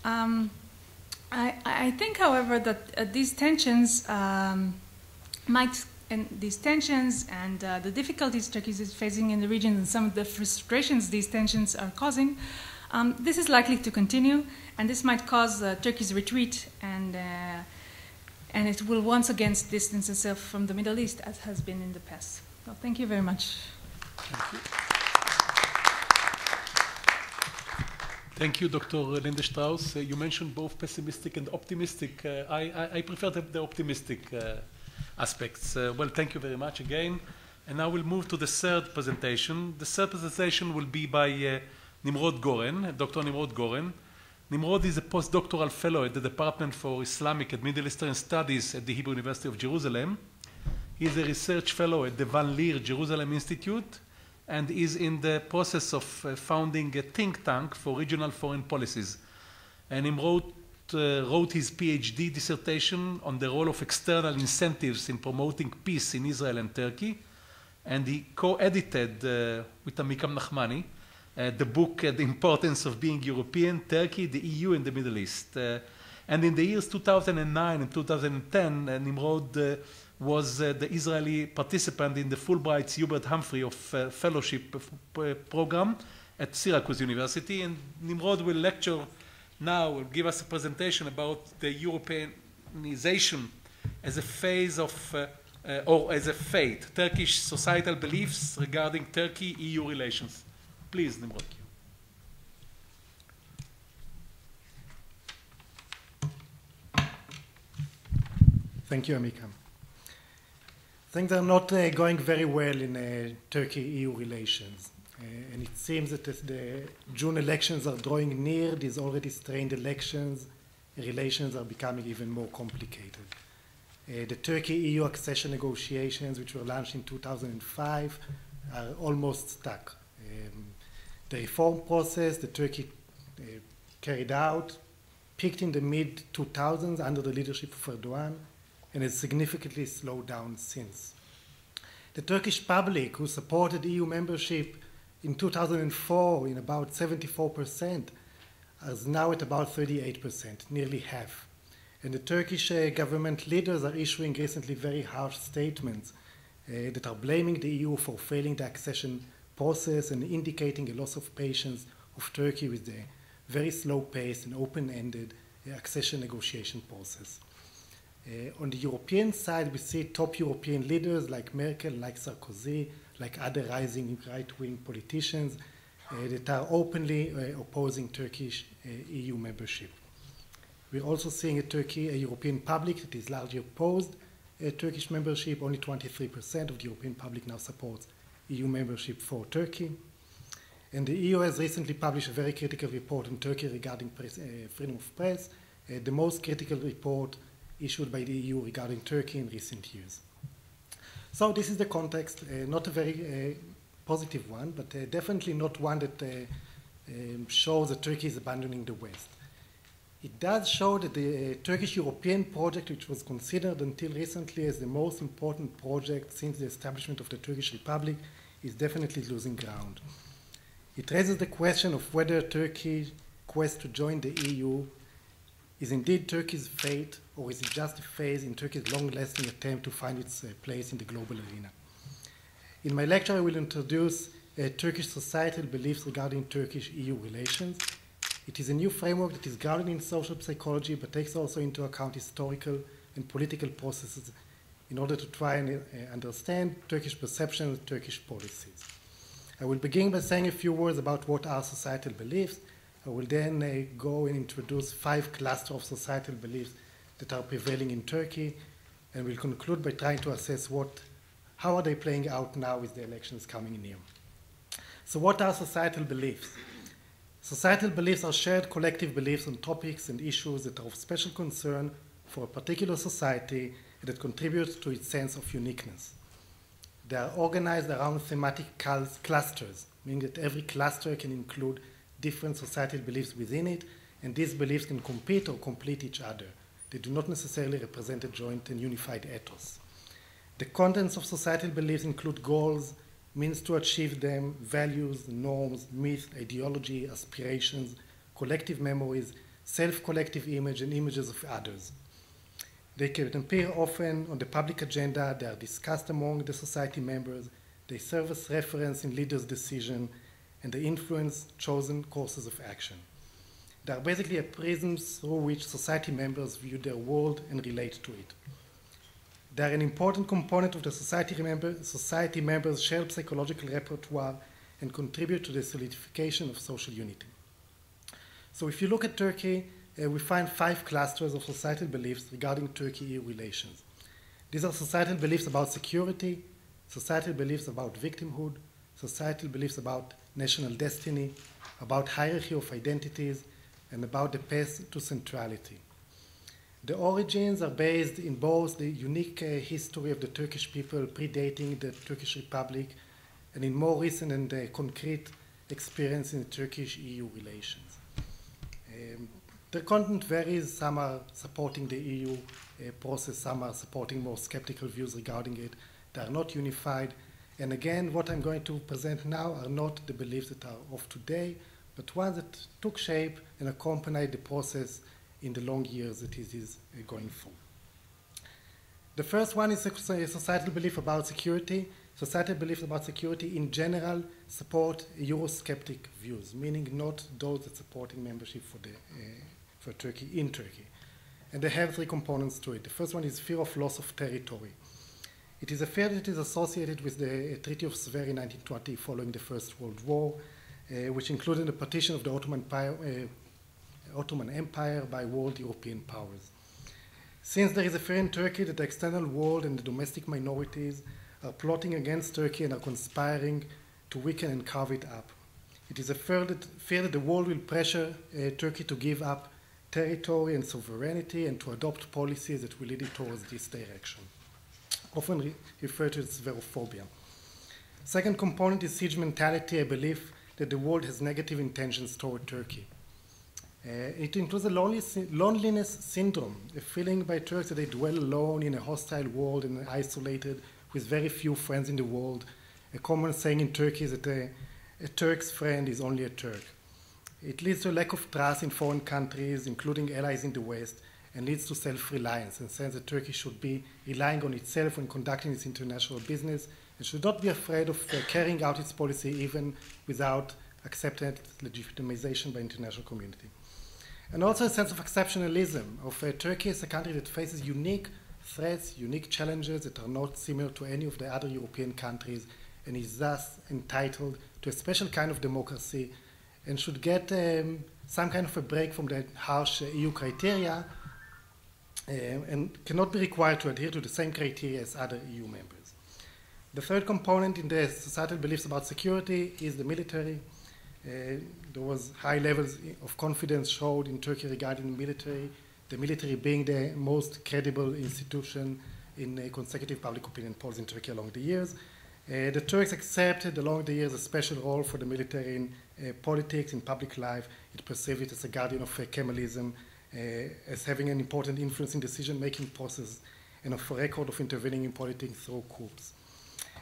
S3: I think, however, that these tensions and the difficulties Turkey is facing in the region and some of the frustrations these tensions are causing, this is likely to continue, and this might cause Turkey's retreat, and it will once again distance itself from the Middle East, as has been in the past. So thank you very much.
S1: Thank you. Thank you, Dr. Lindenstrauss. You mentioned both pessimistic and optimistic. I prefer the optimistic aspects. Well, thank you very much again. And now we'll move to the third presentation. The third presentation will be by Nimrod Goren, Dr. Nimrod Goren. Nimrod is a postdoctoral fellow at the Department for Islamic and Middle Eastern Studies at the Hebrew University of Jerusalem. He is a research fellow at the Van Leer Jerusalem Institute and is in the process of founding a think tank for regional foreign policies. And Nimrod wrote his PhD dissertation on the role of external incentives in promoting peace in Israel and Turkey. And he co-edited with Amikam Nachmani the book, The Importance of Being European, Turkey, the EU, and the Middle East. And in the years 2009 and 2010, Nimrod was the Israeli participant in the Fulbright's Hubert Humphrey Fellowship program at Syracuse University. And Nimrod will lecture now, will give us a presentation about the Europeanization as a phase of, or as a fate, Turkish societal beliefs regarding Turkey-EU relations. Please, Nimrod.
S4: Thank you, Amikam. Things are not going very well in Turkey-EU relations. And it seems that as the June elections are drawing near, these already strained relations are becoming even more complicated. The Turkey-EU accession negotiations, which were launched in 2005, are almost stuck. The reform process that Turkey carried out peaked in the mid-2000s under the leadership of Erdogan and has significantly slowed down since. The Turkish public, who supported EU membership in 2004 in about 74%, is now at about 38%, nearly half. And the Turkish government leaders are issuing recently very harsh statements that are blaming the EU for failing the accession process and indicating a loss of patience of Turkey with the very slow pace and open-ended accession negotiation process. On the European side, we see top European leaders like Merkel, like Sarkozy, like other rising right-wing politicians that are openly opposing Turkish EU membership. We're also seeing a European public that is largely opposed Turkish membership. Only 23% of the European public now supports EU membership for Turkey. And the EU has recently published a very critical report on Turkey regarding freedom of press, the most critical report issued by the EU regarding Turkey in recent years. So this is the context, not a very positive one, but definitely not one that shows that Turkey is abandoning the West. It does show that the Turkish European project, which was considered until recently as the most important project since the establishment of the Turkish Republic, is definitely losing ground. It raises the question of whether Turkey's quest to join the EU is indeed Turkey's fate, or is it just a phase in Turkey's long-lasting attempt to find its place in the global arena. In my lecture, I will introduce Turkish societal beliefs regarding Turkish-EU relations. It is a new framework that is grounded in social psychology, but takes also into account historical and political processes in order to try and understand Turkish perceptions and Turkish policies. I will begin by saying a few words about what are societal beliefs. I will then go and introduce 5 clusters of societal beliefs that are prevailing in Turkey, and will conclude by trying to assess how are they playing out now with the elections coming near. So what are societal beliefs? Societal beliefs are shared collective beliefs on topics and issues that are of special concern for a particular society and that contribute to its sense of uniqueness. They are organized around thematic clusters, meaning that every cluster can include different societal beliefs within it, and these beliefs can compete or complete each other. They do not necessarily represent a joint and unified ethos. The contents of societal beliefs include goals, means to achieve them, values, norms, myths, ideology, aspirations, collective memories, self-collective image, and images of others. They can appear often on the public agenda, they are discussed among the society members, they serve as reference in leaders' decisions, and they influence chosen courses of action. They are basically a prism through which society members view their world and relate to it. They are an important component of the society members' shared psychological repertoire and contribute to the solidification of social unity. So if you look at Turkey, we find 5 clusters of societal beliefs regarding Turkey-EU relations. These are societal beliefs about security, societal beliefs about victimhood, societal beliefs about national destiny, about hierarchy of identities, and about the path to centrality. The origins are based in both the unique history of the Turkish people predating the Turkish Republic and in more recent and concrete experience in Turkish-EU relations. The content varies. Some are supporting the EU process, some are supporting more skeptical views regarding it. They are not unified. And again, what I'm going to present now are not the beliefs that are of today, but ones that took shape and accompanied the process in the long years that it is going through. The first one is a societal belief about security. Societal beliefs about security in general support Eurosceptic views, meaning not those that supporting membership for Turkey in Turkey. And they have 3 components to it. The first one is fear of loss of territory. It is a fear that is associated with the Treaty of Szver in 1920 following the First World War, which included the partition of the Ottoman Empire by world European powers. Since there is a fear in Turkey that the external world and the domestic minorities are plotting against Turkey and are conspiring to weaken and carve it up. It is a fear that the world will pressure Turkey to give up territory and sovereignty and to adopt policies that will lead it towards this direction, often referred to as Szverophobia. Second component is siege mentality, a belief that the world has negative intentions toward Turkey. It includes a loneliness syndrome, a feeling by Turks that they dwell alone in a hostile world and isolated with very few friends in the world. A common saying in Turkey is that a Turk's friend is only a Turk. It leads to a lack of trust in foreign countries, including allies in the West, and leads to self-reliance, and says that Turkey should be relying on itself when conducting its international business and should not be afraid of carrying out its policy even without accepted legitimization by international community. And also a sense of exceptionalism of Turkey as a country that faces unique threats, unique challenges that are not similar to any of the other European countries, and is thus entitled to a special kind of democracy and should get some kind of a break from the harsh EU criteria and cannot be required to adhere to the same criteria as other EU members. The third component in the societal beliefs about security is the military. There was high levels of confidence showed in Turkey regarding the military being the most credible institution in consecutive public opinion polls in Turkey along the years. The Turks accepted along the years a special role for the military in politics, in public life. It perceives it as a guardian of Kemalism, as having an important influence in decision-making process, and of a record of intervening in politics through coups.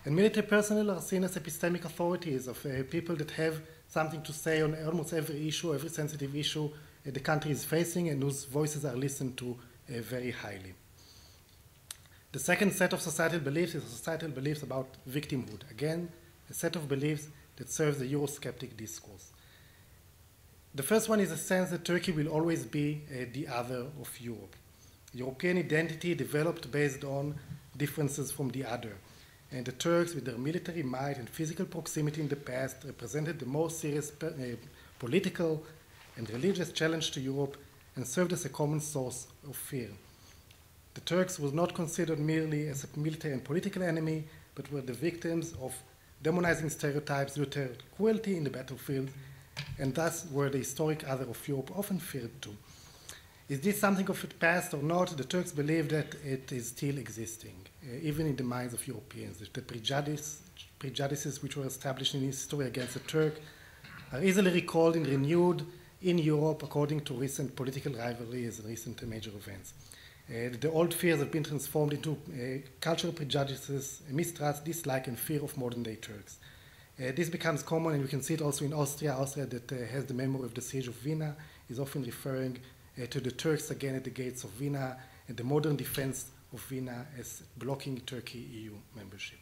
S4: And military personnel are seen as epistemic authorities of people that have something to say on almost every issue, every sensitive issue the country is facing, and whose voices are listened to very highly. The second set of societal beliefs is societal beliefs about victimhood. Again, a set of beliefs that serves the Eurosceptic discourse. The first one is a sense that Turkey will always be the other of Europe. European identity developed based on differences from the other. And the Turks, with their military might and physical proximity in the past, represented the most serious political and religious challenge to Europe and served as a common source of fear. The Turks were not considered merely as a military and political enemy, but were the victims of demonizing stereotypes due to cruelty in the battlefield, and thus were the historic other of Europe often feared too. Is this something of the past or not? The Turks believe that it is still existing, even in the minds of Europeans. The prejudices which were established in history against the Turk are easily recalled and renewed in Europe according to recent political rivalries and recent major events. The old fears have been transformed into cultural prejudices, mistrust, dislike, and fear of modern-day Turks. This becomes common, and we can see it also in Austria. Austria, that has the memory of the siege of Vienna, is often referring to the Turks again at the gates of Vienna, and the modern defense of Vienna as blocking Turkey EU membership.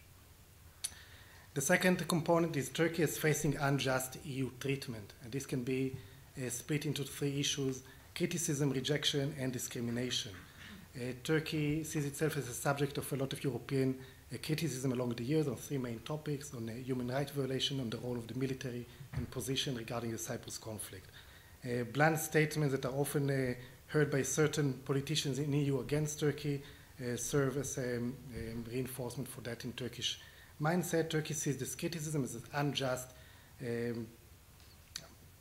S4: The second component is Turkey is facing unjust EU treatment, and this can be split into three issues: criticism, rejection, and discrimination. Turkey sees itself as a subject of a lot of European criticism along the years on three main topics: on human rights violation, on the role of the military, and position regarding the Cyprus conflict. Blunt statements that are often heard by certain politicians in EU against Turkey serve as a reinforcement for that in Turkish mindset. Turkey sees this criticism as an unjust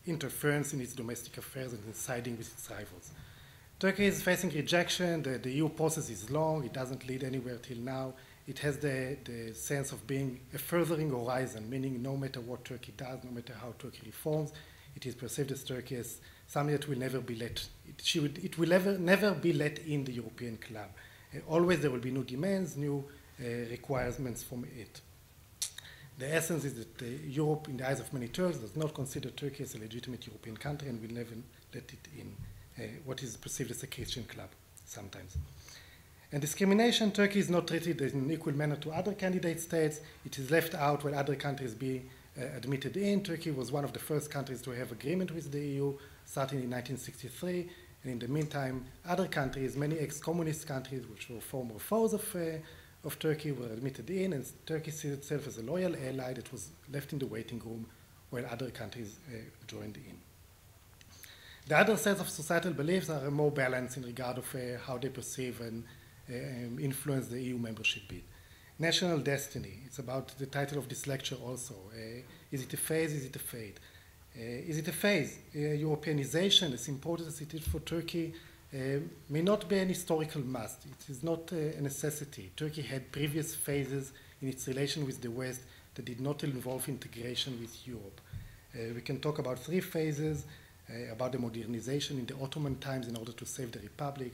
S4: interference in its domestic affairs and in siding with its rivals. Turkey is facing rejection. The EU process is long. It doesn't lead anywhere till now. It has the sense of being a furthering horizon, meaning no matter what Turkey does, no matter how Turkey reforms, it is perceived as Turkey as something that will never be let. It will never be let in the European club. Always there will be new demands, new requirements from it. The essence is that Europe, in the eyes of many Turks, does not consider Turkey as a legitimate European country and will never let it in what is perceived as a Christian club sometimes. And discrimination, Turkey is not treated in an equal manner to other candidate states. It is left out while other countries be admitted in. Turkey was one of the first countries to have agreement with the EU, starting in 1963. And in the meantime, other countries, many ex-communist countries, which were former foes of Turkey, were admitted in, and Turkey sees itself as a loyal ally that was left in the waiting room while other countries joined in. The other sets of societal beliefs are more balanced in regard of how they perceive and influence the EU membership bid. National destiny, it's about the title of this lecture also. Is it a phase, is it a fate? Is it a phase? Europeanization, as important as it is for Turkey, may not be an historical must. It is not a necessity. Turkey had previous phases in its relation with the West that did not involve integration with Europe. We can talk about three phases: about the modernization in the Ottoman times in order to save the Republic,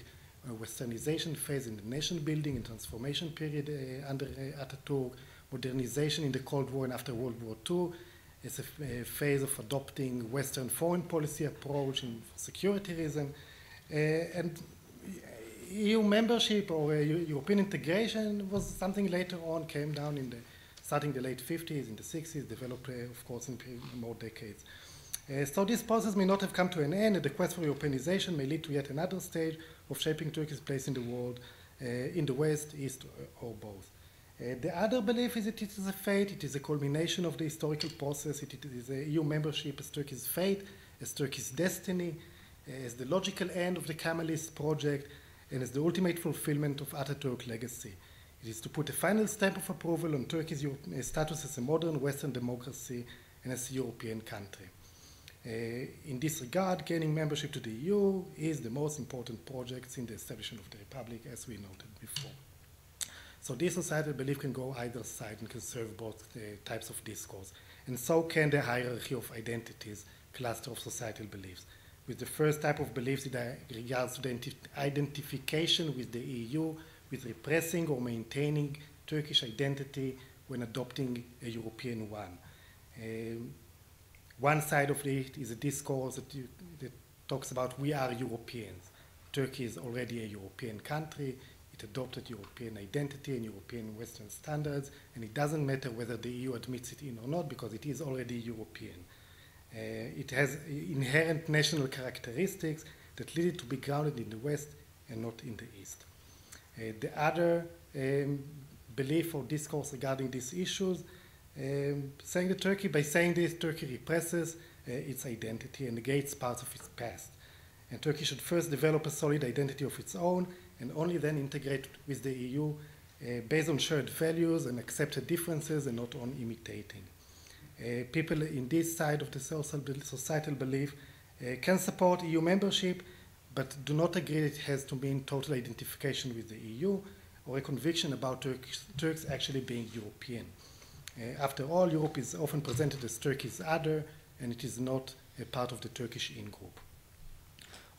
S4: a Westernization phase in the nation building and transformation period under Ataturk, modernization in the Cold War and after World War II, as a phase of adopting Western foreign policy approach in security reason, and EU membership or European integration was something later on, came down in starting the late 50s, in the 60s, developed, of course, in more decades. So this process may not have come to an end, and the quest for Europeanization may lead to yet another stage of shaping Turkey's place in the world, in the West, East, or both. The other belief is that it is a fate, it is a culmination of the historical process, it is a EU membership as Turkey's fate, as Turkey's destiny, as the logical end of the Kemalist project, and as the ultimate fulfillment of Ataturk's legacy. It is to put a final stamp of approval on Turkey's status as a modern Western democracy and as a European country. In this regard, gaining membership to the EU is the most important project in the establishment of the Republic, as we noted before. So this societal belief can go either side and can serve both types of discourse. And so can the hierarchy of identities, cluster of societal beliefs. With the first type of beliefs in regards to the identification with the EU, with repressing or maintaining Turkish identity when adopting a European one. One side of it is a discourse that talks about we are Europeans. Turkey is already a European country. It adopted European identity and European Western standards, and it doesn't matter whether the EU admits it in or not because it is already European. It has inherent national characteristics that lead it to be grounded in the West and not in the East. The other belief or discourse regarding these issues, saying that Turkey, by saying this, Turkey represses its identity and negates parts of its past. And Turkey should first develop a solid identity of its own and only then integrate with the EU based on shared values and accepted differences and not on imitating. People in this side of the societal belief can support EU membership, but do not agree that it has to mean total identification with the EU or a conviction about Turks actually being European. After all, Europe is often presented as Turkey's other, and it is not a part of the Turkish in-group.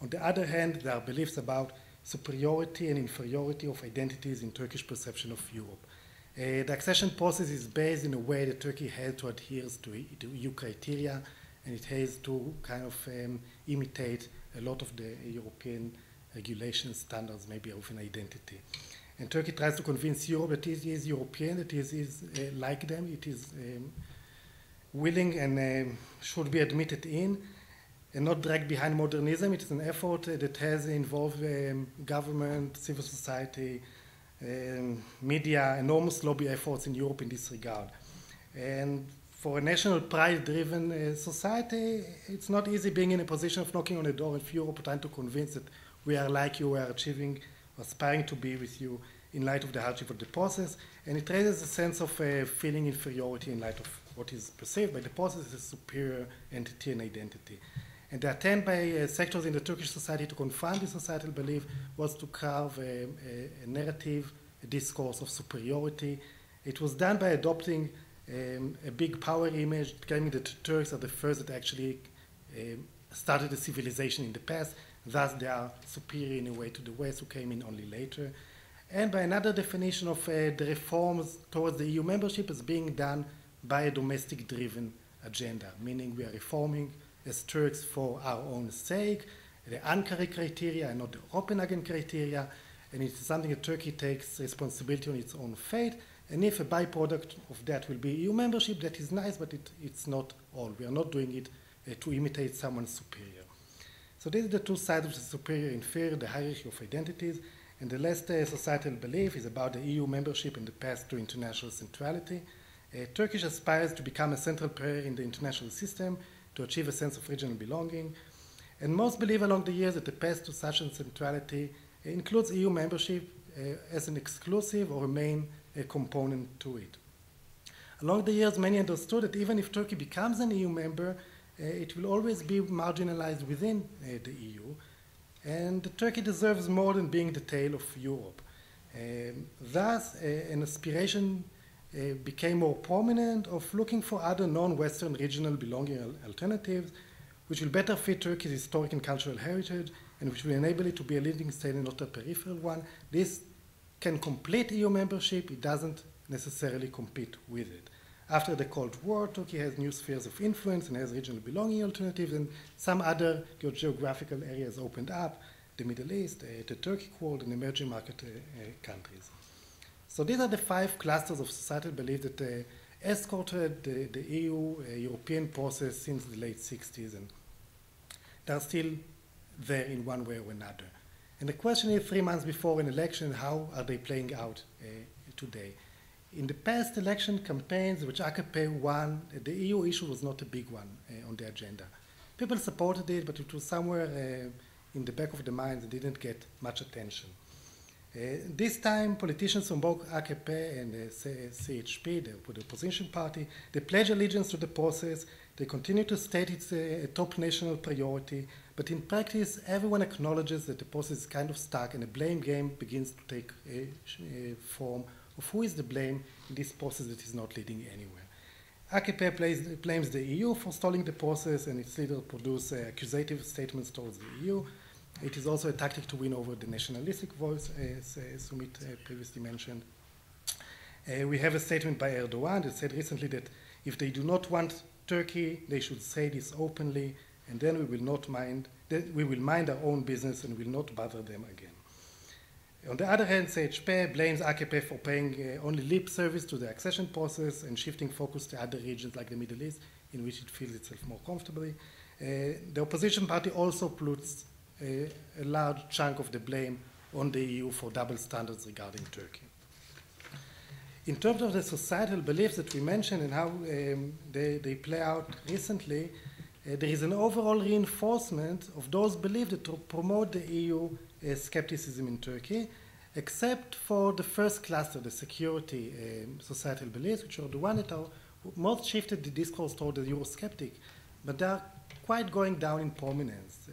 S4: On the other hand, there are beliefs about superiority and inferiority of identities in Turkish perception of Europe. The accession process is based in a way that Turkey has to adhere to EU criteria, and it has to kind of imitate a lot of the European regulation standards, maybe of an identity. And Turkey tries to convince Europe that it is European, that it is like them, it is willing and should be admitted in, and not dragged behind modernism. It is an effort that has involved government, civil society, media, enormous lobby efforts in Europe in this regard. And for a national pride-driven society, it's not easy being in a position of knocking on the door of Europe, trying to convince that we are like you, we are achieving, aspiring to be with you in light of the hardship of the process. And it raises a sense of feeling inferiority in light of what is perceived by the process as a superior entity and identity. And the attempt by sectors in the Turkish society to confront this societal belief was to carve a narrative, a discourse of superiority. It was done by adopting a big power image, claiming that Turks are the first that actually started a civilization in the past, thus they are superior in a way to the West, who came in only later. And by another definition of the reforms towards the EU membership as being done by a domestic-driven agenda, meaning we are reforming as Turks for our own sake, the Ankara criteria and not the Copenhagen criteria, and it's something that Turkey takes responsibility on its own fate, and if a byproduct of that will be EU membership, that is nice, but it's not all. We are not doing it to imitate someone superior. So these are the two sides of the superior and inferior, the hierarchy of identities, and the last societal belief is about the EU membership and the path to international centrality. Turkish aspires to become a central player in the international system, to achieve a sense of regional belonging. And most believe along the years that the path to such a centrality includes EU membership as an exclusive or a main component to it. Along the years, many understood that even if Turkey becomes an EU member, it will always be marginalized within the EU, and Turkey deserves more than being the tail of Europe. Thus, an aspiration became more prominent of looking for other non-Western regional belonging alternatives, which will better fit Turkey's historic and cultural heritage, and which will enable it to be a leading state and not a peripheral one. This can complete EU membership. It doesn't necessarily compete with it. After the Cold War, Turkey has new spheres of influence and has regional belonging alternatives, and some other geographical areas opened up, the Middle East, the Turkic world, and emerging market countries. So these are the 5 clusters of societal belief that escorted the EU European process since the late 60s, and they're still there in one way or another. And the question is, 3 months before an election, how are they playing out today? In the past election campaigns, which AKP won, the EU issue was not a big one on the agenda. People supported it, but it was somewhere in the back of the mind that didn't get much attention. This time, politicians from both AKP and CHP, the opposition party, they pledge allegiance to the process. They continue to state it's a top national priority, but in practice, everyone acknowledges that the process is kind of stuck, and a blame game begins to take form of who is the blame in this process that is not leading anywhere. AKP blames the EU for stalling the process, and its leaders produce accusative statements towards the EU. It is also a tactic to win over the nationalistic voice, as Ümit previously mentioned. We have a statement by Erdogan that said recently that if they do not want Turkey, they should say this openly, and then we will mind our own business and will not bother them again. On the other hand, CHP blames AKP for paying only lip service to the accession process and shifting focus to other regions like the Middle East, in which it feels itself more comfortably. The opposition party also puts a large chunk of the blame on the EU for double standards regarding Turkey. In terms of the societal beliefs that we mentioned and how they play out recently, there is an overall reinforcement of those beliefs that promote the EU skepticism in Turkey, except for the first cluster, the security societal beliefs, which are the ones that are most shifted the discourse toward the Eurosceptic, but they are quite going down in prominence.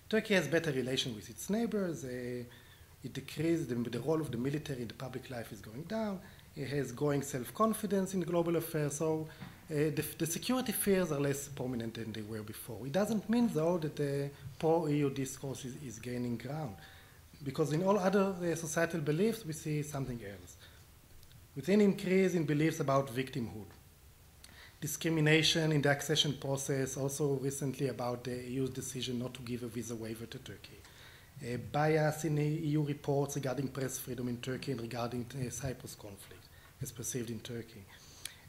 S4: Turkey has better relations with its neighbors. It decreased the role of the military in the public life is going down. It has growing self-confidence in global affairs. So the security fears are less prominent than they were before. It doesn't mean, though, that the pro-EU discourse is gaining ground, because in all other societal beliefs, we see something else. With an increase in beliefs about victimhood, discrimination in the accession process, also recently about the EU's decision not to give a visa waiver to Turkey, bias in the EU reports regarding press freedom in Turkey and regarding the Cyprus conflict as perceived in Turkey,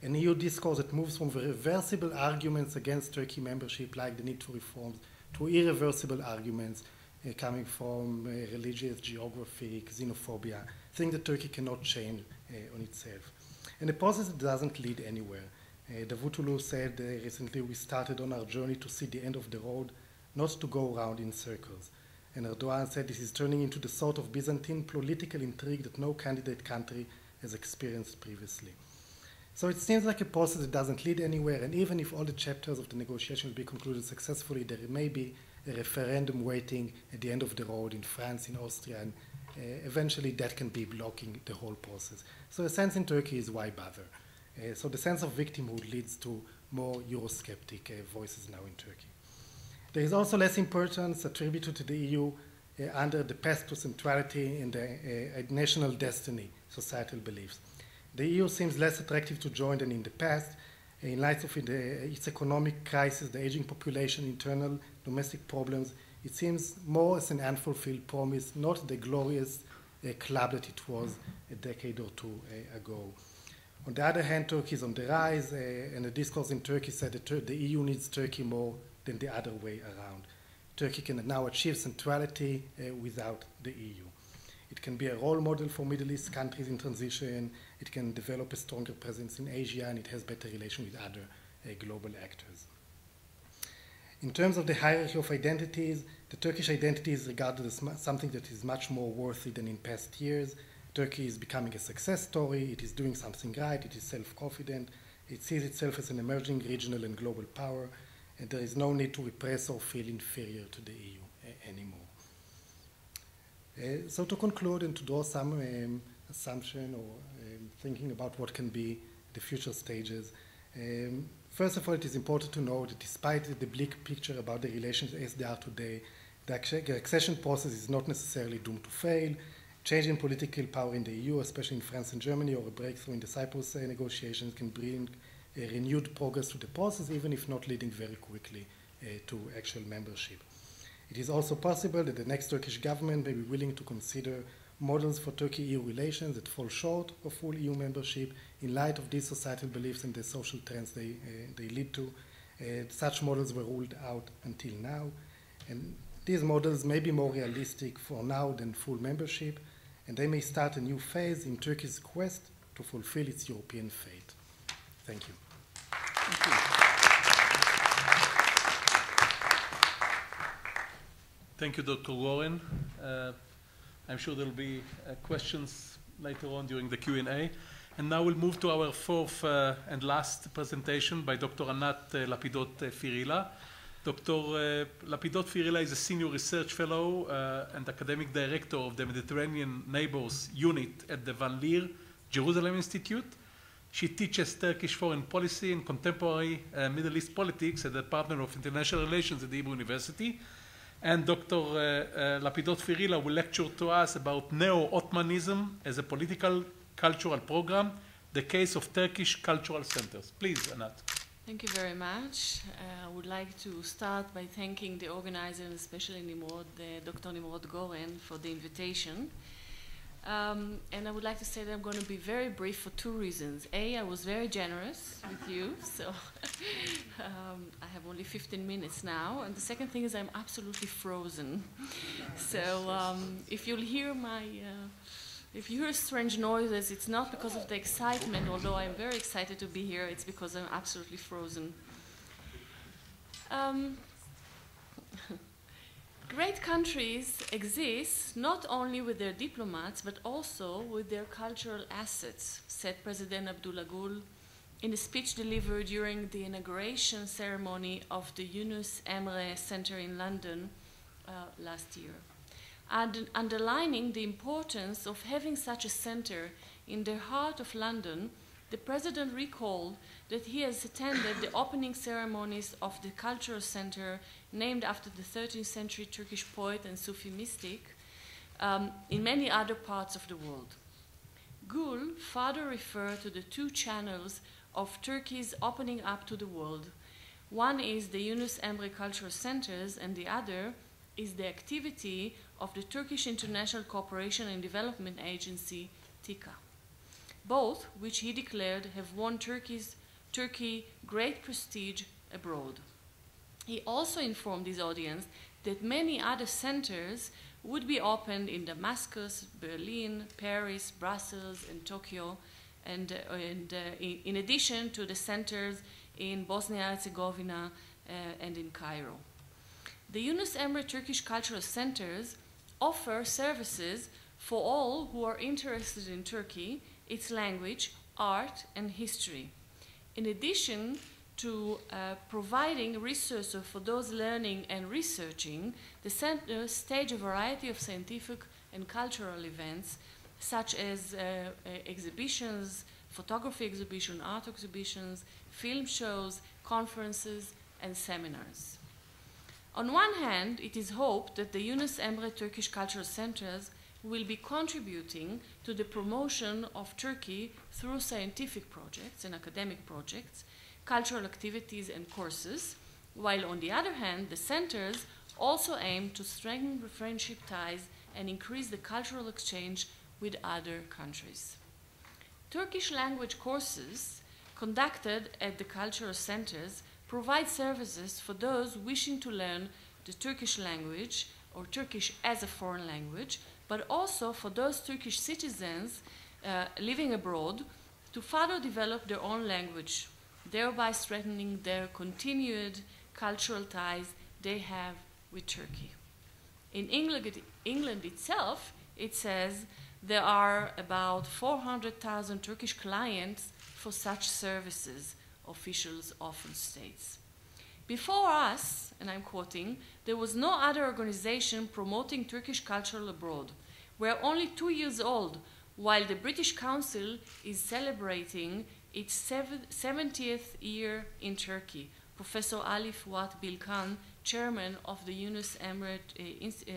S4: an EU discourse that moves from reversible arguments against Turkey membership, like the need for reforms, to irreversible arguments coming from religious, geographic, xenophobia, things that Turkey cannot change on itself. And a process that doesn't lead anywhere. Davutoglu said recently, we started on our journey to see the end of the road, not to go around in circles. And Erdogan said this is turning into the sort of Byzantine political intrigue that no candidate country has experienced previously. So it seems like a process that doesn't lead anywhere, and even if all the chapters of the negotiations be concluded successfully, there may be a referendum waiting at the end of the road in France, in Austria, and eventually that can be blocking the whole process. So the sense in Turkey is why bother? So the sense of victimhood leads to more Eurosceptic voices now in Turkey. There is also less importance attributed to the EU under the path to centrality in the national destiny societal beliefs. The EU seems less attractive to join than in the past, in light of its economic crisis, the aging population, internal domestic problems. It seems more as an unfulfilled promise, not the glorious club that it was a decade or two ago. On the other hand, Turkey is on the rise, and the discourse in Turkey said that the EU needs Turkey more than the other way around. Turkey can now achieve centrality without the EU. It can be a role model for Middle East countries in transition. It can develop a stronger presence in Asia, and it has better relations with other global actors. In terms of the hierarchy of identities, the Turkish identity is regarded as something that is much more worthy than in past years. Turkey is becoming a success story. It is doing something right. It is self-confident. It sees itself as an emerging regional and global power, and there is no need to repress or feel inferior to the EU anymore. So to conclude and to draw some assumption or thinking about what can be the future stages, first of all, it is important to know that despite the bleak picture about the relations as they are today, the accession process is not necessarily doomed to fail. Change in political power in the EU, especially in France and Germany, or a breakthrough in the Cyprus negotiations can bring a renewed progress to the process, even if not leading very quickly to actual membership. It is also possible that the next Turkish government may be willing to consider models for Turkey-EU relations that fall short of full EU membership in light of these societal beliefs and the social trends they lead to. Such models were ruled out until now, and these models may be more realistic for now than full membership, and they may start a new phase in Turkey's quest to fulfill its European fate. Thank you.
S1: Thank you. Thank you, Dr. Goren. I'm sure there'll be questions later on during the Q&A. And now we'll move to our fourth and last presentation by Dr. Anat Lapidot-Firilla. Dr. Lapidot-Firilla is a senior research fellow and academic director of the Mediterranean Neighbors Unit at the Van Leer Jerusalem Institute. She teaches Turkish foreign policy and contemporary Middle East politics at the Department of International Relations at the Hebrew University. And Dr. Lapidot-Firilla will lecture to us about Neo-Ottomanism as a political cultural program, the case of Turkish cultural centers. Please, Anat.
S5: Thank you very much. I would like to start by thanking the organizer, and especially Nimrod, Dr. Nimrod Goren, for the invitation. And I would like to say that I'm going to be very brief for two reasons. A, I was very generous with you, so I have only 15 minutes now. And the second thing is I'm absolutely frozen. So if you'll hear if you hear strange noises, it's not because of the excitement, although I'm very excited to be here, it's because I'm absolutely frozen. Great countries exist not only with their diplomats, but also with their cultural assets, said President Abdullah Gül in a speech delivered during the inauguration ceremony of the Yunus Emre Center in London last year. And underlining the importance of having such a center in the heart of London, the President recalled that he has attended the opening ceremonies of the Cultural Center named after the 13th century Turkish poet and Sufi mystic in many other parts of the world. Gül further referred to the two channels of Turkey's opening up to the world. One is the Yunus Emre Cultural Centers, and the other is the activity of the Turkish International Cooperation and Development Agency, TICA. Both, which he declared, have won Turkey great prestige abroad. He also informed his audience that many other centers would be opened in Damascus, Berlin, Paris, Brussels, and Tokyo, and in addition to the centers in Bosnia-Herzegovina and in Cairo. The Yunus Emre Turkish Cultural Centers offer services for all who are interested in Turkey, its language, art, and history. In addition to providing resources for those learning and researching, the centers stage a variety of scientific and cultural events, such as exhibitions, photography exhibitions, art exhibitions, film shows, conferences, and seminars. On one hand, it is hoped that the Yunus Emre Turkish Cultural Centers will be contributing to the promotion of Turkey through scientific projects and academic projects, cultural activities and courses, while on the other hand, the centers also aim to strengthen friendship ties and increase the cultural exchange with other countries. Turkish language courses conducted at the cultural centers provide services for those wishing to learn the Turkish language or Turkish as a foreign language, but also for those Turkish citizens living abroad to further develop their own language, thereby strengthening their continued cultural ties they have with Turkey. In England itself, it says there are about 400,000 Turkish clients for such services, officials often states. Before us, and I'm quoting, there was no other organization promoting Turkish culture abroad. We're only 2 years old, while the British Council is celebrating its 70th year in Turkey. Professor Ali Fuat Bilkan, chairman of the Yunus Emre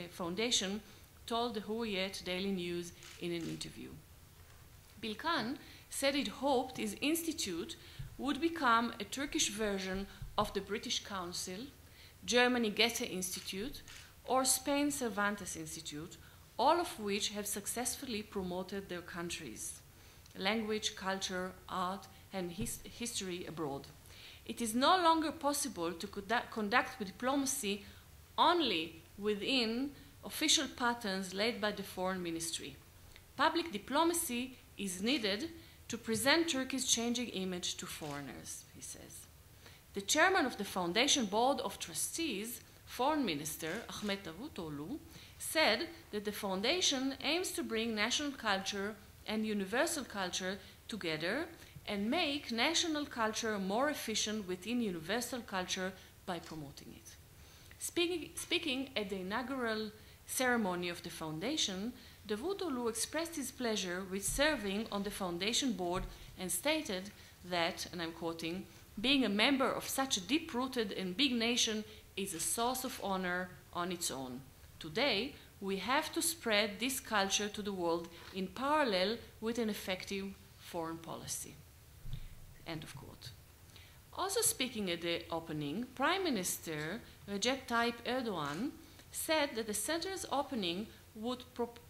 S5: Foundation, told the Hurriyet Daily News in an interview. Bilkan said it hoped his institute would become a Turkish version of the British Council, Germany Goethe Institute, or Spain Cervantes Institute, all of which have successfully promoted their countries' language, culture, art, and history abroad. It is no longer possible to conduct diplomacy only within official patterns laid by the Foreign Ministry. Public diplomacy is needed to present Turkey's changing image to foreigners, he says. The chairman of the Foundation Board of Trustees, Foreign Minister Ahmet Davutoglu, said that the foundation aims to bring national culture and universal culture together and make national culture more efficient within universal culture by promoting it. Speaking at the inaugural ceremony of the foundation, Davutoglu expressed his pleasure with serving on the foundation board and stated that, and I'm quoting, being a member of such a deep-rooted and big nation is a source of honor on its own. Today, we have to spread this culture to the world in parallel with an effective foreign policy. End of quote. Also speaking at the opening, Prime Minister Recep Tayyip Erdogan said that the center's opening would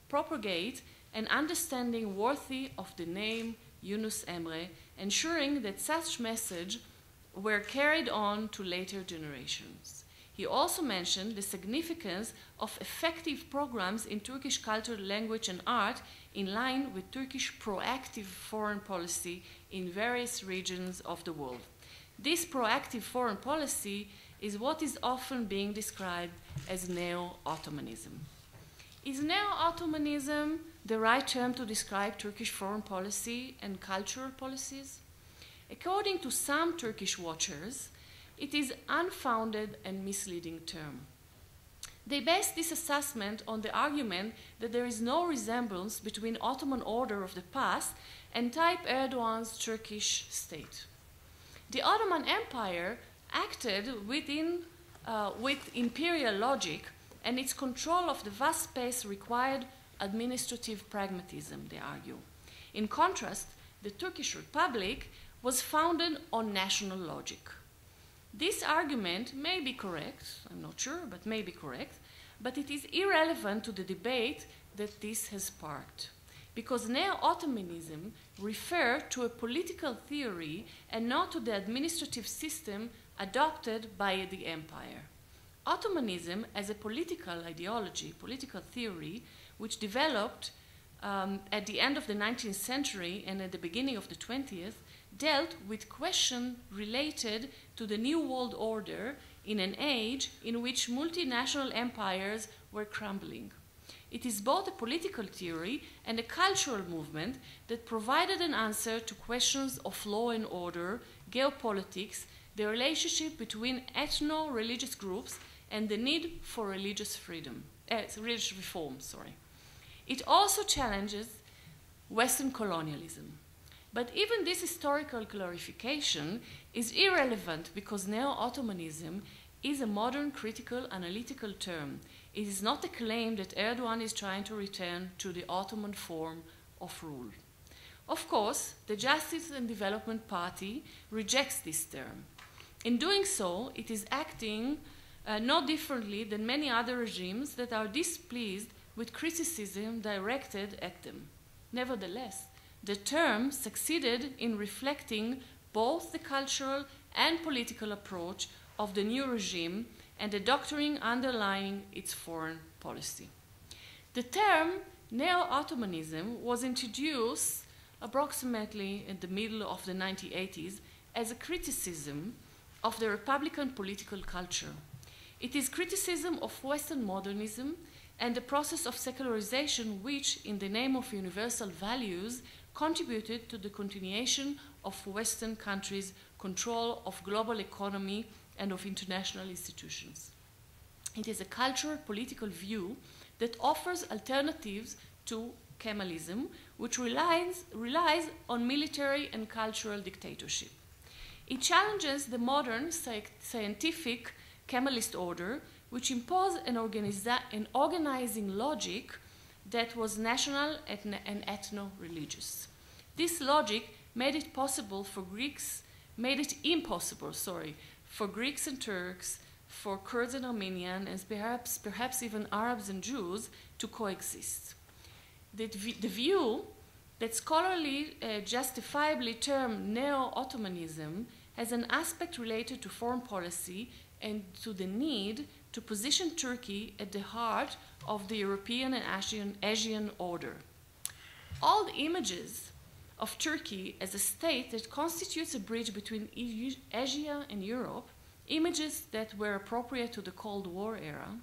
S5: propagate an understanding worthy of the name Yunus Emre, ensuring that such messages were carried on to later generations. He also mentioned the significance of effective programs in Turkish culture, language, and art in line with Turkish proactive foreign policy in various regions of the world. This proactive foreign policy is what is often being described as Neo-Ottomanism. Is Neo-Ottomanism the right term to describe Turkish foreign policy and cultural policies? According to some Turkish watchers, it is unfounded and misleading term. They base this assessment on the argument that there is no resemblance between Ottoman order of the past and Tayyip Erdogan's Turkish state. The Ottoman Empire acted with imperial logic, and its control of the vast space required administrative pragmatism, they argue. In contrast, the Turkish Republic was founded on national logic. This argument may be correct, I'm not sure, but may be correct, but it is irrelevant to the debate that this has sparked, because Neo-Ottomanism refers to a political theory and not to the administrative system adopted by the empire. Ottomanism as a political ideology, political theory, which developed at the end of the 19th century and at the beginning of the 20th, dealt with questions related to the New World Order in an age in which multinational empires were crumbling. It is both a political theory and a cultural movement that provided an answer to questions of law and order, geopolitics, the relationship between ethno-religious groups, and the need for religious freedom, religious reform. It also challenges Western colonialism. But even this historical clarification is irrelevant because Neo-Ottomanism is a modern critical analytical term. It is not a claim that Erdogan is trying to return to the Ottoman form of rule. Of course, the Justice and Development Party rejects this term. In doing so, it is acting no differently than many other regimes that are displeased with criticism directed at them. Nevertheless, the term succeeded in reflecting both the cultural and political approach of the new regime and the doctrine underlying its foreign policy. The term Neo-Ottomanism was introduced approximately in the middle of the 1980s as a criticism of the Republican political culture. It is criticism of Western modernism and the process of secularization which, in the name of universal values, contributed to the continuation of Western countries' control of global economy and of international institutions. It is a cultural political view that offers alternatives to Kemalism, which relies on military and cultural dictatorship. It challenges the modern scientific Kemalist order, which imposed an organizing logic that was national and ethno-religious. This logic made it impossible for Greeks and Turks, for Kurds and Armenians, and perhaps even Arabs and Jews to coexist. The view that scholarly justifiably termed Neo-Ottomanism has an aspect related to foreign policy and to the need to position Turkey at the heart of the European and Asian order. All the images of Turkey as a state that constitutes a bridge between Asia and Europe, images that were appropriate to the Cold War era,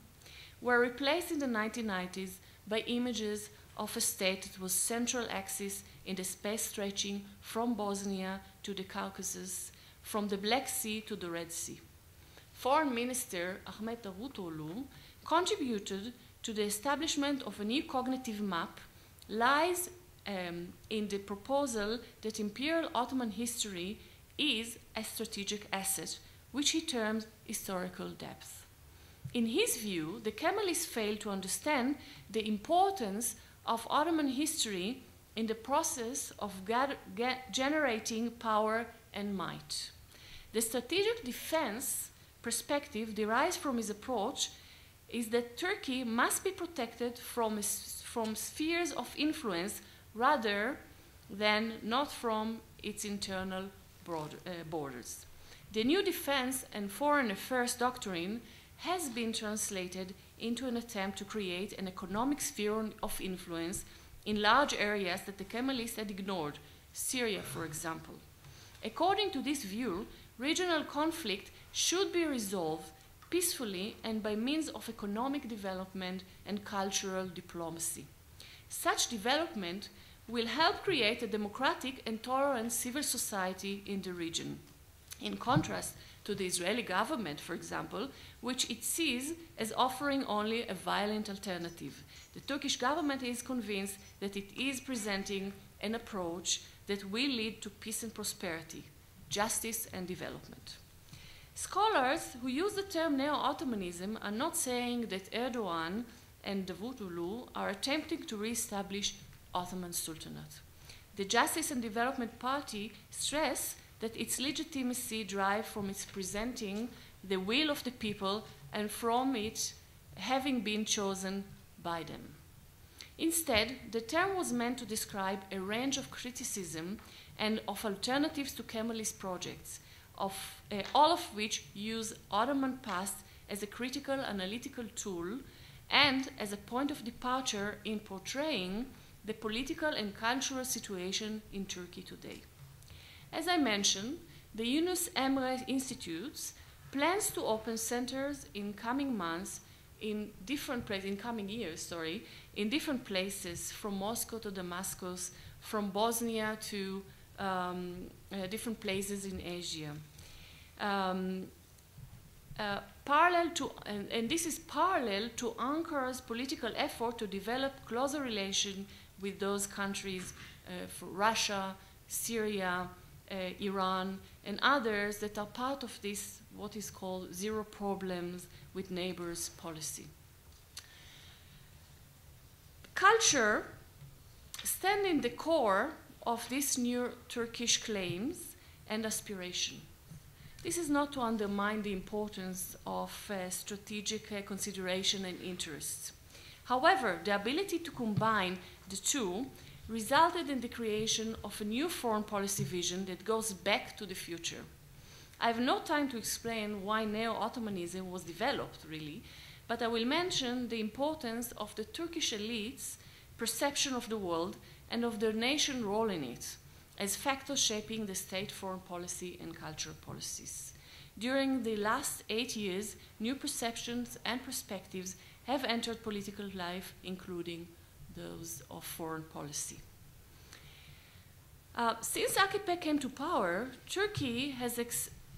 S5: were replaced in the 1990s by images of a state that was central axis in the space stretching from Bosnia to the Caucasus, from the Black Sea to the Red Sea. Foreign Minister Ahmet Davutoglu contributed to the establishment of a new cognitive map lies in the proposal that Imperial Ottoman history is a strategic asset, which he terms historical depth. In his view, the Kemalists failed to understand the importance of Ottoman history in the process of generating power and might. The strategic defense perspective derives from his approach is that Turkey must be protected from spheres of influence rather than not from its internal borders. The new defense and foreign affairs doctrine has been translated into an attempt to create an economic sphere of influence in large areas that the Kemalists had ignored, Syria, for example. According to this view, regional conflict should be resolved peacefully and by means of economic development and cultural diplomacy. Such development will help create a democratic and tolerant civil society in the region. In contrast to the Israeli government, for example, which it sees as offering only a violent alternative. The Turkish government is convinced that it is presenting an approach that will lead to peace and prosperity, justice and development. Scholars who use the term Neo-Ottomanism are not saying that Erdogan and Davutoglu are attempting to re-establish Ottoman Sultanate. The Justice and Development Party stress that its legitimacy derives from its presenting the will of the people and from it having been chosen by them. Instead, the term was meant to describe a range of criticism and of alternatives to Kemalist projects, all of which use Ottoman past as a critical analytical tool and as a point of departure in portraying the political and cultural situation in Turkey today. As I mentioned, the Yunus Emre Institute plans to open centers in coming months in different places, in different places, from Moscow to Damascus, from Bosnia to different places in Asia. This is parallel to Ankara's political effort to develop closer relations with those countries, for Russia, Syria, Iran, and others that are part of this, what is called zero problems with neighbors policy. Culture stands in the core of these new Turkish claims and aspiration. This is not to undermine the importance of strategic consideration and interests. However, the ability to combine the two resulted in the creation of a new foreign policy vision that goes back to the future. I have no time to explain why Neo-Ottomanism was developed, really, but I will mention the importance of the Turkish elites' perception of the world and of their nation's role in it, as factors shaping the state foreign policy and cultural policies. During the last 8 years, new perceptions and perspectives have entered political life, including those of foreign policy. Since AKP came to power, Turkey has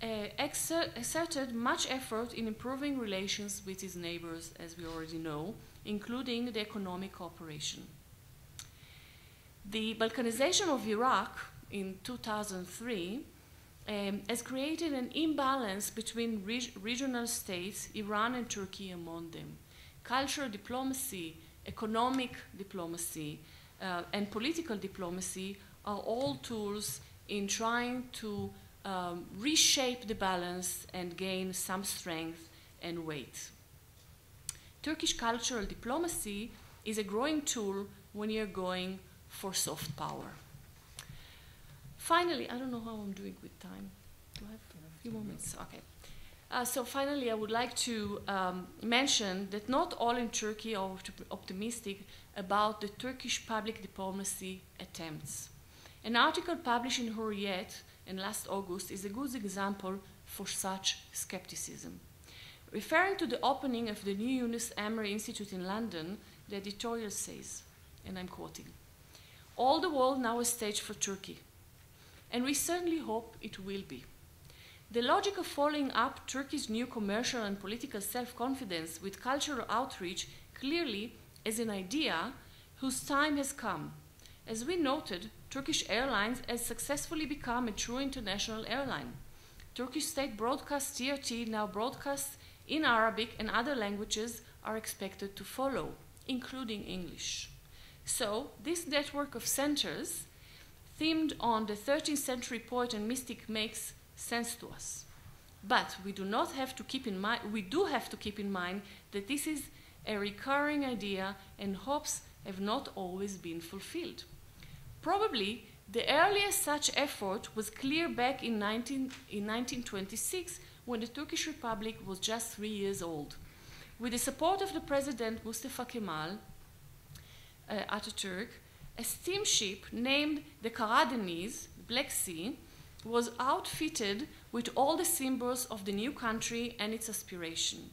S5: exerted much effort in improving relations with its neighbors, as we already know, including the economic cooperation. The Balkanization of Iraq in 2003 has created an imbalance between regional states, Iran and Turkey among them. Cultural diplomacy, economic diplomacy, and political diplomacy are all tools in trying to reshape the balance and gain some strength and weight. Turkish cultural diplomacy is a growing tool when you're going for soft power. Finally, I don't know how I'm doing with time. Do I have a few moments? Okay. So finally, I would like to mention that not all in Turkey are optimistic about the Turkish public diplomacy attempts. An article published in Hurriyet in last August is a good example for such skepticism. Referring to the opening of the new Yunus Emre Institute in London, the editorial says, and I'm quoting, "All the world now is staged for Turkey, and we certainly hope it will be. The logic of following up Turkey's new commercial and political self-confidence with cultural outreach clearly as an idea whose time has come. As we noted, Turkish Airlines has successfully become a true international airline. Turkish state broadcast TRT now broadcasts in Arabic and other languages are expected to follow, including English. So, this network of centers themed on the 13th century poet and mystic makes sense to us. But we do have to keep in mind that this is a recurring idea and hopes have not always been fulfilled. Probably the earliest such effort was clear back in 1926 when the Turkish Republic was just 3 years old. With the support of the President Mustafa Kemal Atatürk, a steamship named the Karadeniz, Black Sea, was outfitted with all the symbols of the new country and its aspirations.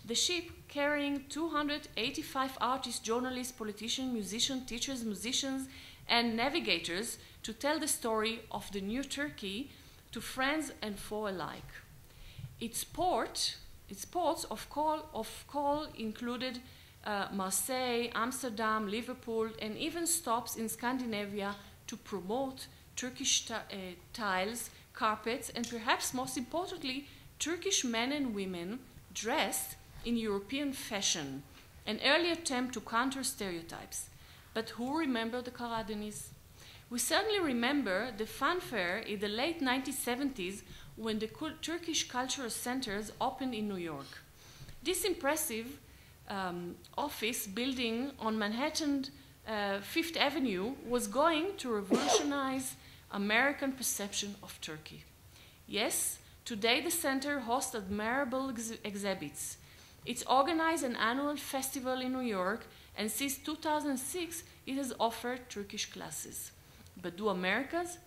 S5: The ship, carrying 285 artists, journalists, politicians, musicians, teachers, musicians, and navigators to tell the story of the new Turkey to friends and foe alike. Its ports of call included Marseille, Amsterdam, Liverpool, and even stops in Scandinavia to promote Turkish tiles, carpets, and perhaps most importantly, Turkish men and women dressed in European fashion, an early attempt to counter stereotypes. But who remember the Karadeniz? We certainly remember the fanfare in the late 1970s when the Turkish cultural centers opened in New York. This impressive office building on Manhattan 5th Avenue was going to revolutionize American perception of Turkey. Yes, today the center hosts admirable exhibits. It's organized an annual festival in New York, and since 2006 it has offered Turkish classes. But do Americans,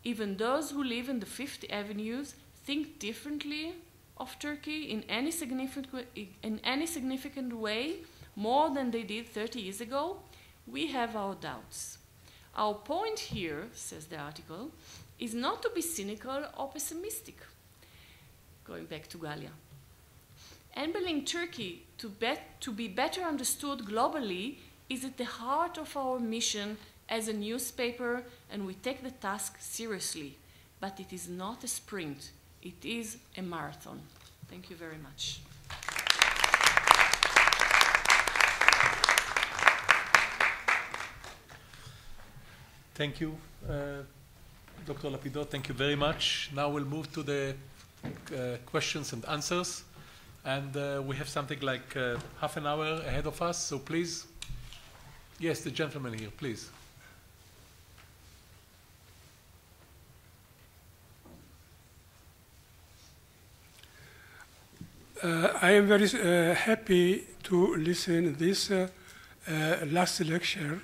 S5: even those who live in the Fifth Avenues, think differently of Turkey in any significant way more than they did 30 years ago? We have our doubts. Our point here, says the article, is not to be cynical or pessimistic. Going back to Gallia. Enabling Turkey to be better understood globally is at the heart of our mission as a newspaper, and we take the task seriously. But it is not a sprint, it is a marathon. Thank you very much.
S1: Thank you, Dr. Lapidot. Thank you very much. Now we'll move to the questions and answers. And we have something like half an hour ahead of us, so please. Yes, the gentleman here, please.
S6: I am very happy to listen to this last lecture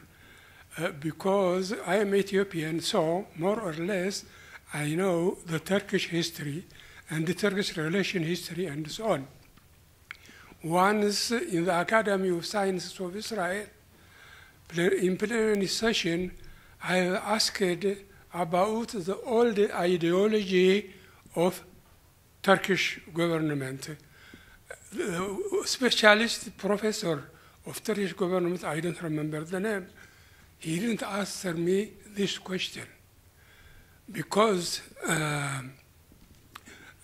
S6: because I am Ethiopian, so more or less I know the Turkish history and the Turkish relation history and so on. Once in the Academy of Sciences of Israel, in plenary session, I asked about the old ideology of Turkish government. The specialist professor of Turkish government, I don't remember the name, he didn't answer me this question because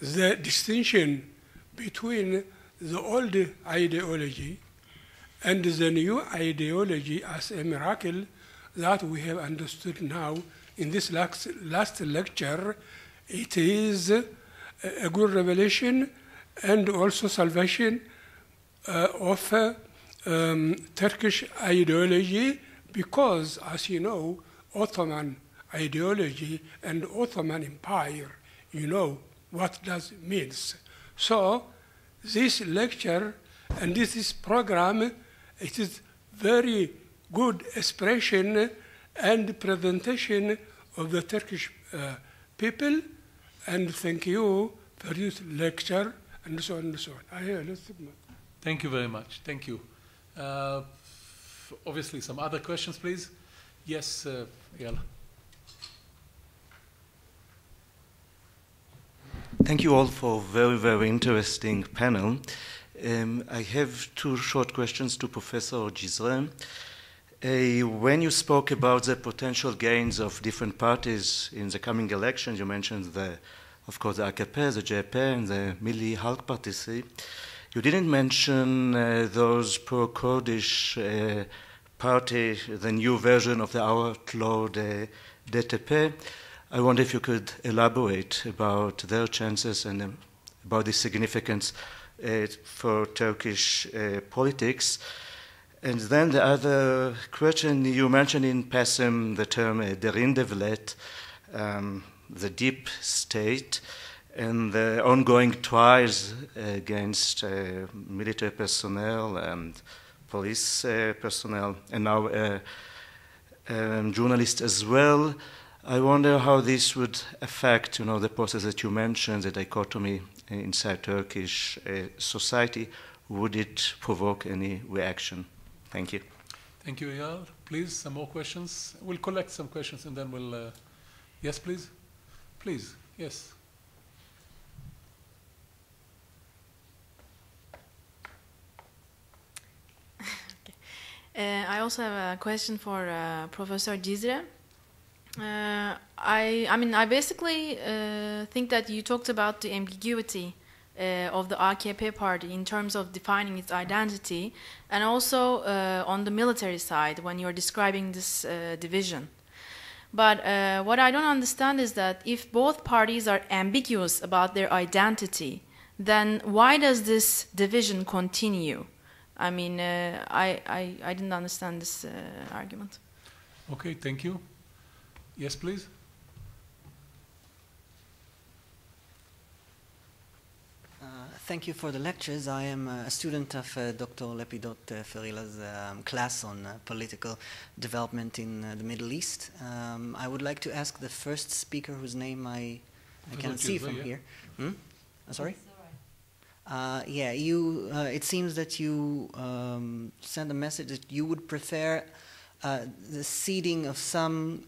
S6: the distinction between the old ideology and the new ideology as a miracle that we have understood now in this last lecture, it is a good revelation and also salvation of Turkish ideology because, as you know, Ottoman ideology and Ottoman Empire, you know what does means. So this lecture and this program, it is very good expression and presentation of the Turkish people, and thank you for this lecture and so on and so on.
S1: Thank you very much. Thank you. Obviously, some other questions, please. Yes, Yala.
S7: Thank you all for a very, very interesting panel. I have two short questions to Professor Cizre. When you spoke about the potential gains of different parties in the coming elections, you mentioned, of course, the AKP, the JP, and the Milli Halk Partisi. You didn't mention those pro-Kurdish party, the new version of the outlawed DTP. I wonder if you could elaborate about their chances and about the significance for Turkish politics. And then the other question, you mentioned in passing the term derin devlet, the deep state, and the ongoing trials against military personnel and police personnel, and now journalists as well. I wonder how this would affect, the process that you mentioned, the dichotomy inside Turkish society. Would it provoke any reaction? Thank you.
S1: Thank you, Eyal. Please, some more questions. We'll collect some questions and then we'll... yes, please? Please, yes.
S8: I also have a question for Professor Cizre. I basically think that you talked about the ambiguity of the AKP party in terms of defining its identity, and also on the military side when you're describing this division. But what I don't understand is that if both parties are ambiguous about their identity, then why does this division continue? I mean, I didn't understand this argument.
S1: Okay, thank you. Yes, please.
S9: Thank you for the lectures. I am a student of Dr. Lapidot-Firilla's class on political development in the Middle East. I would like to ask the first speaker, whose name I cannot see from here. Sorry? Yeah, it seems that you sent a message that you would prefer the ceding of some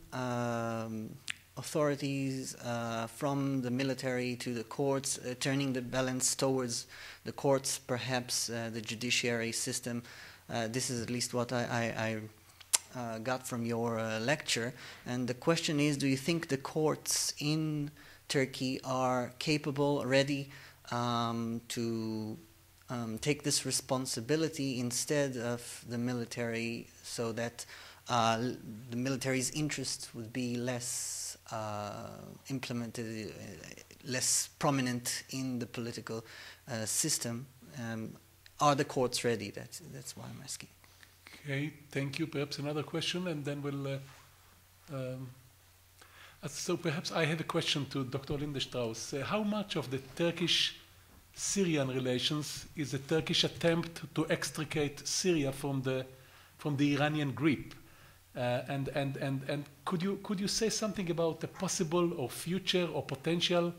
S9: authorities from the military to the courts, turning the balance towards the courts, perhaps the judiciary system. This is at least what I got from your lecture. And the question is, do you think the courts in Turkey are capable, ready to take this responsibility instead of the military, so that the military's interest would be less implemented, less prominent in the political system? Are the courts ready? That's why I'm asking.
S1: Okay, thank you. Perhaps another question, and then we'll... so perhaps I have a question to Dr. Lindenstrauss. How much of the Turkish-Syrian relations is a Turkish attempt to extricate Syria from the Iranian grip? And could you say something about the possible or future or potential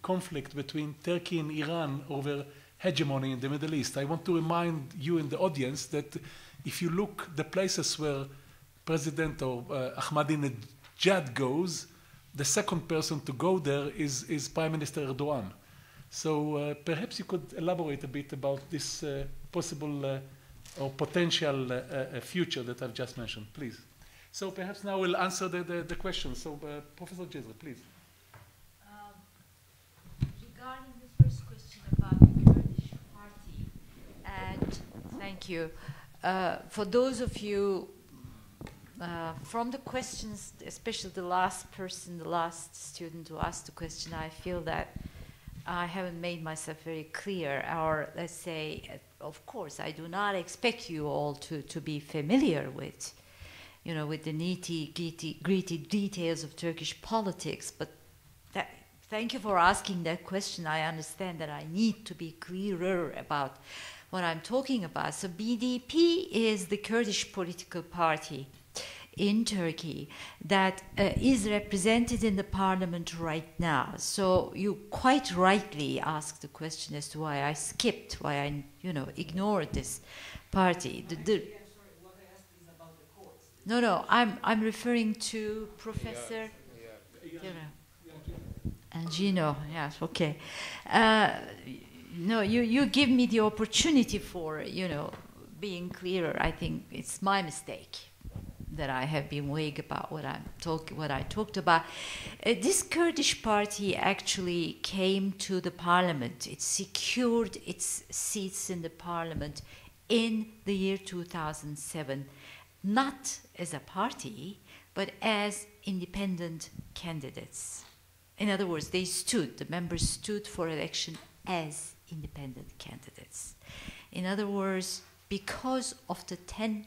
S1: conflict between Turkey and Iran over hegemony in the Middle East? I want to remind you in the audience that if you look the places where President or Ahmadinejad goes, the second person to go there is Prime Minister Erdogan. So perhaps you could elaborate a bit about this possible or potential future that I've just mentioned, please. So perhaps now we'll answer the question. So Professor Cizre, please.
S2: Regarding the first question about the Kurdish party, and thank you. For those of you, from the questions, especially the last person, the last student who asked the question, I feel that I haven't made myself very clear, or let's say, of course, I do not expect you all to be familiar with, with the nitty-gritty details of Turkish politics, but thank you for asking that question. I understand that I need to be clearer about what I'm talking about. So BDP is the Kurdish political party in Turkey that is represented in the parliament right now. So you quite rightly asked the question as to why I skipped, why I, ignored this party. No, I'm referring to Professor and Gino. Yes, okay. No, you give me the opportunity for, you know, being clearer. I think it's my mistake that I have been vague about what I talked about. This Kurdish party actually came to the parliament. It secured its seats in the parliament in the year 2007, not as a party, but as independent candidates. In other words, the members stood for election as independent candidates. In other words, because of the 10%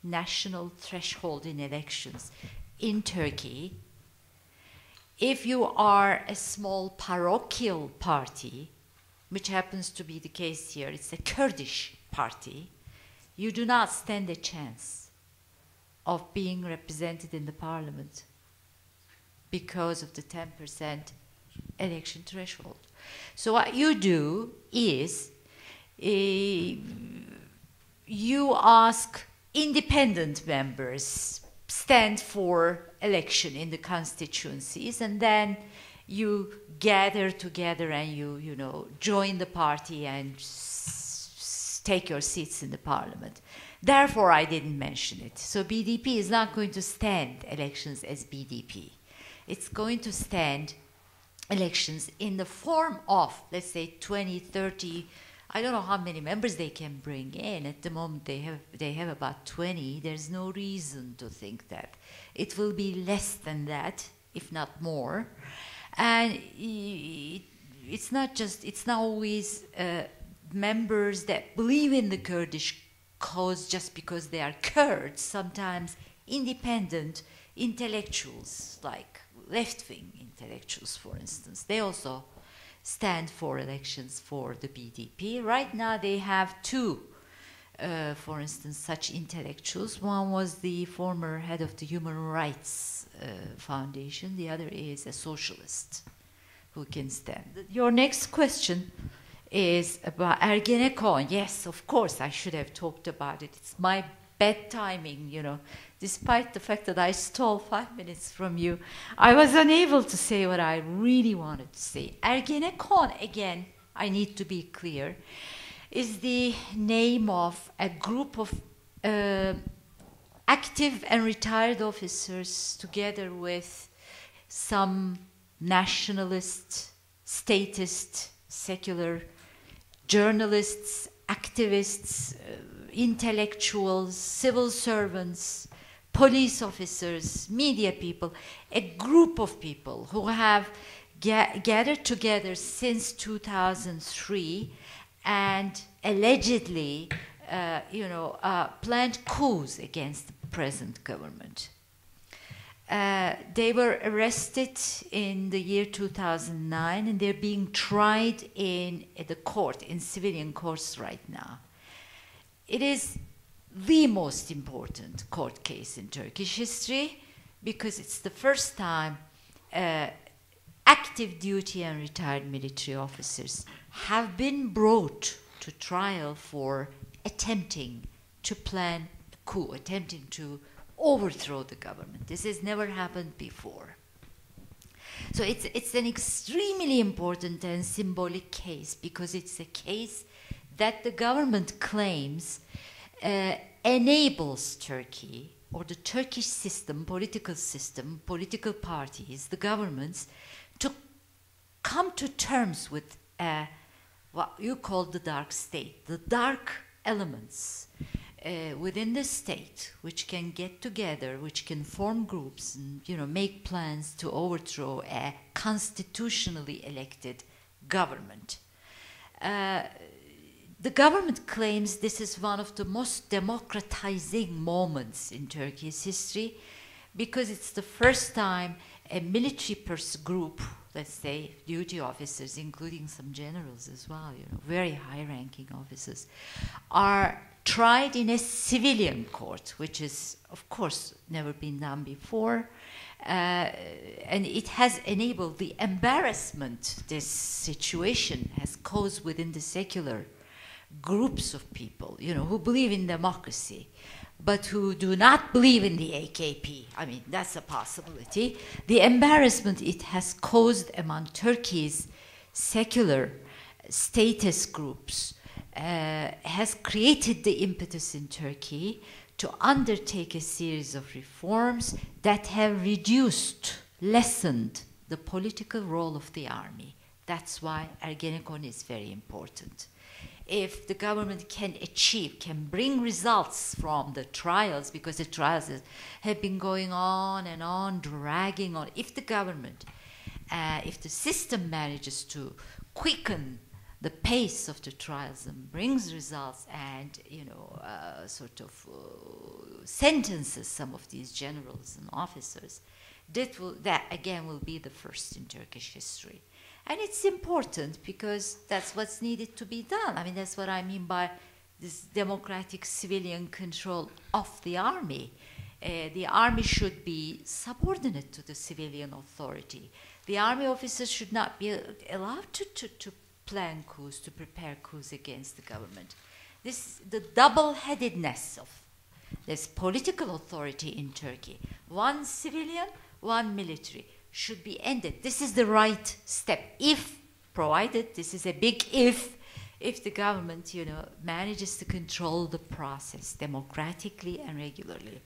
S2: national threshold in elections in Turkey, if you are a small parochial party, which happens to be the case here, it's a Kurdish party, you do not stand a chance of being represented in the parliament because of the 10% election threshold. So what you do is you ask independent members stand for election in the constituencies, and then you gather together and you know, join the party and take your seats in the parliament. Therefore, I didn't mention it. So BDP is not going to stand elections as BDP. It's going to stand elections in the form of, let's say, 20, 30, I don't know how many members they can bring in. At the moment, they have about 20. There's no reason to think that it will be less than that, if not more. And it's not always members that believe in the Kurdish cause just because they are Kurds. Sometimes independent intellectuals, like left-wing intellectuals, for instance, they also stand for elections for the BDP. Right now they have two, for instance, such intellectuals. One was the former head of the Human Rights Foundation. The other is a socialist who can stand. Your next question is about Ergenekon. Yes, of course, I should have talked about it. It's my bad timing, you know. Despite the fact that I stole 5 minutes from you, I was unable to say what I really wanted to say. Ergenekon, again, I need to be clear, is the name of a group of active and retired officers together with some nationalist, statist, secular journalists, activists, intellectuals, civil servants, police officers, media people, a group of people who have gathered together since 2003 and allegedly, planned coups against the present government. They were arrested in the year 2009, and they're being tried at the court, in civilian courts right now. It is the most important court case in Turkish history because it's the first time active duty and retired military officers have been brought to trial for attempting to plan a coup, attempting to overthrow the government. This has never happened before. So it's an extremely important and symbolic case because it's a case that the government claims enables Turkey, or the Turkish system, political parties, the governments, to come to terms with what you call the dark state, the dark elements within the state, which can get together, which can form groups and make plans to overthrow a constitutionally elected government. The government claims this is one of the most democratizing moments in Turkey's history because it's the first time a military group, let's say duty officers, including some generals as well, very high-ranking officers, are tried in a civilian court, which is, of course, never been done before. And it has enabled the embarrassment this situation has caused within the secular groups of people, who believe in democracy, but who do not believe in the AKP. I mean, that's a possibility. The embarrassment it has caused among Turkey's secular status groups has created the impetus in Turkey to undertake a series of reforms that have lessened the political role of the army. That's why Ergenekon is very important. If the government can bring results from the trials, because the trials have been going on and on, dragging on, if the government, if the system manages to quicken the pace of the trials and brings results and, sentences some of these generals and officers, that again will be the first in Turkish history. And it's important because that's what's needed to be done. I mean, that's what I mean by this democratic civilian control of the army. The army should be subordinate to the civilian authority. The army officers should not be allowed to plan coups, to prepare coups against the government. The double-headedness of this political authority in Turkey, one civilian, one military, should be ended. This is the right step, provided, this is a big if the government, manages to control the process democratically and regularly.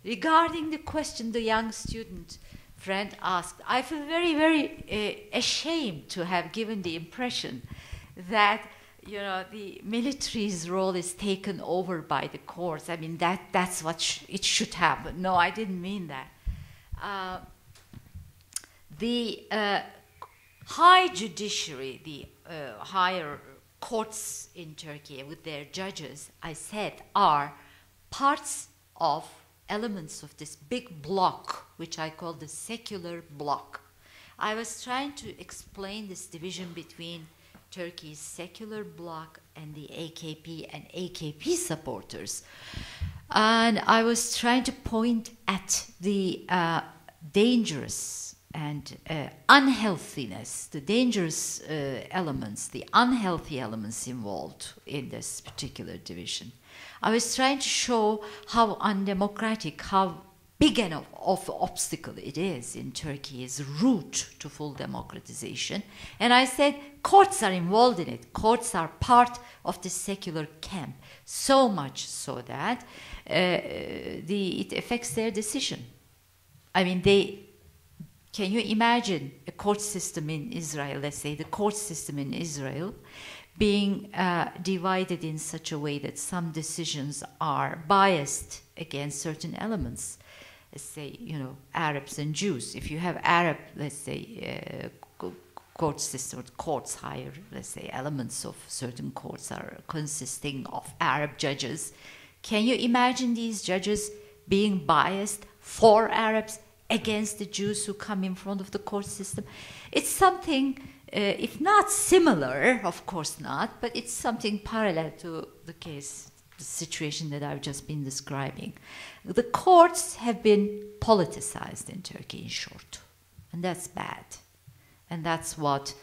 S2: Regarding the question the young student friend asked, I feel very, very ashamed to have given the impression that, the military's role is taken over by the courts. I mean, that's what it should happen. No, I didn't mean that. The high judiciary, the higher courts in Turkey with their judges, I said, are parts of elements of this big block, which I call the secular block. I was trying to explain this division between Turkey's secular bloc and the AKP and AKP supporters. And I was trying to point at the dangerous and unhealthiness, the dangerous elements, the unhealthy elements involved in this particular division. I was trying to show how undemocratic, how big an obstacle it is in Turkey's route to full democratization. And I said courts are involved in it. Courts are part of the secular camp, so much so that it affects their decision. I mean, can you imagine a court system in Israel, let's say the court system in Israel, being divided in such a way that some decisions are biased against certain elements? Let's say, Arabs and Jews. If you have Arab, let's say, court system, courts higher, let's say, elements of certain courts are consisting of Arab judges. Can you imagine these judges being biased for Arabs against the Jews who come in front of the court system? It's something, if not similar, of course not, but it's something parallel to the situation that I've just been describing. The courts have been politicized in Turkey, in short, and that's bad. And that's what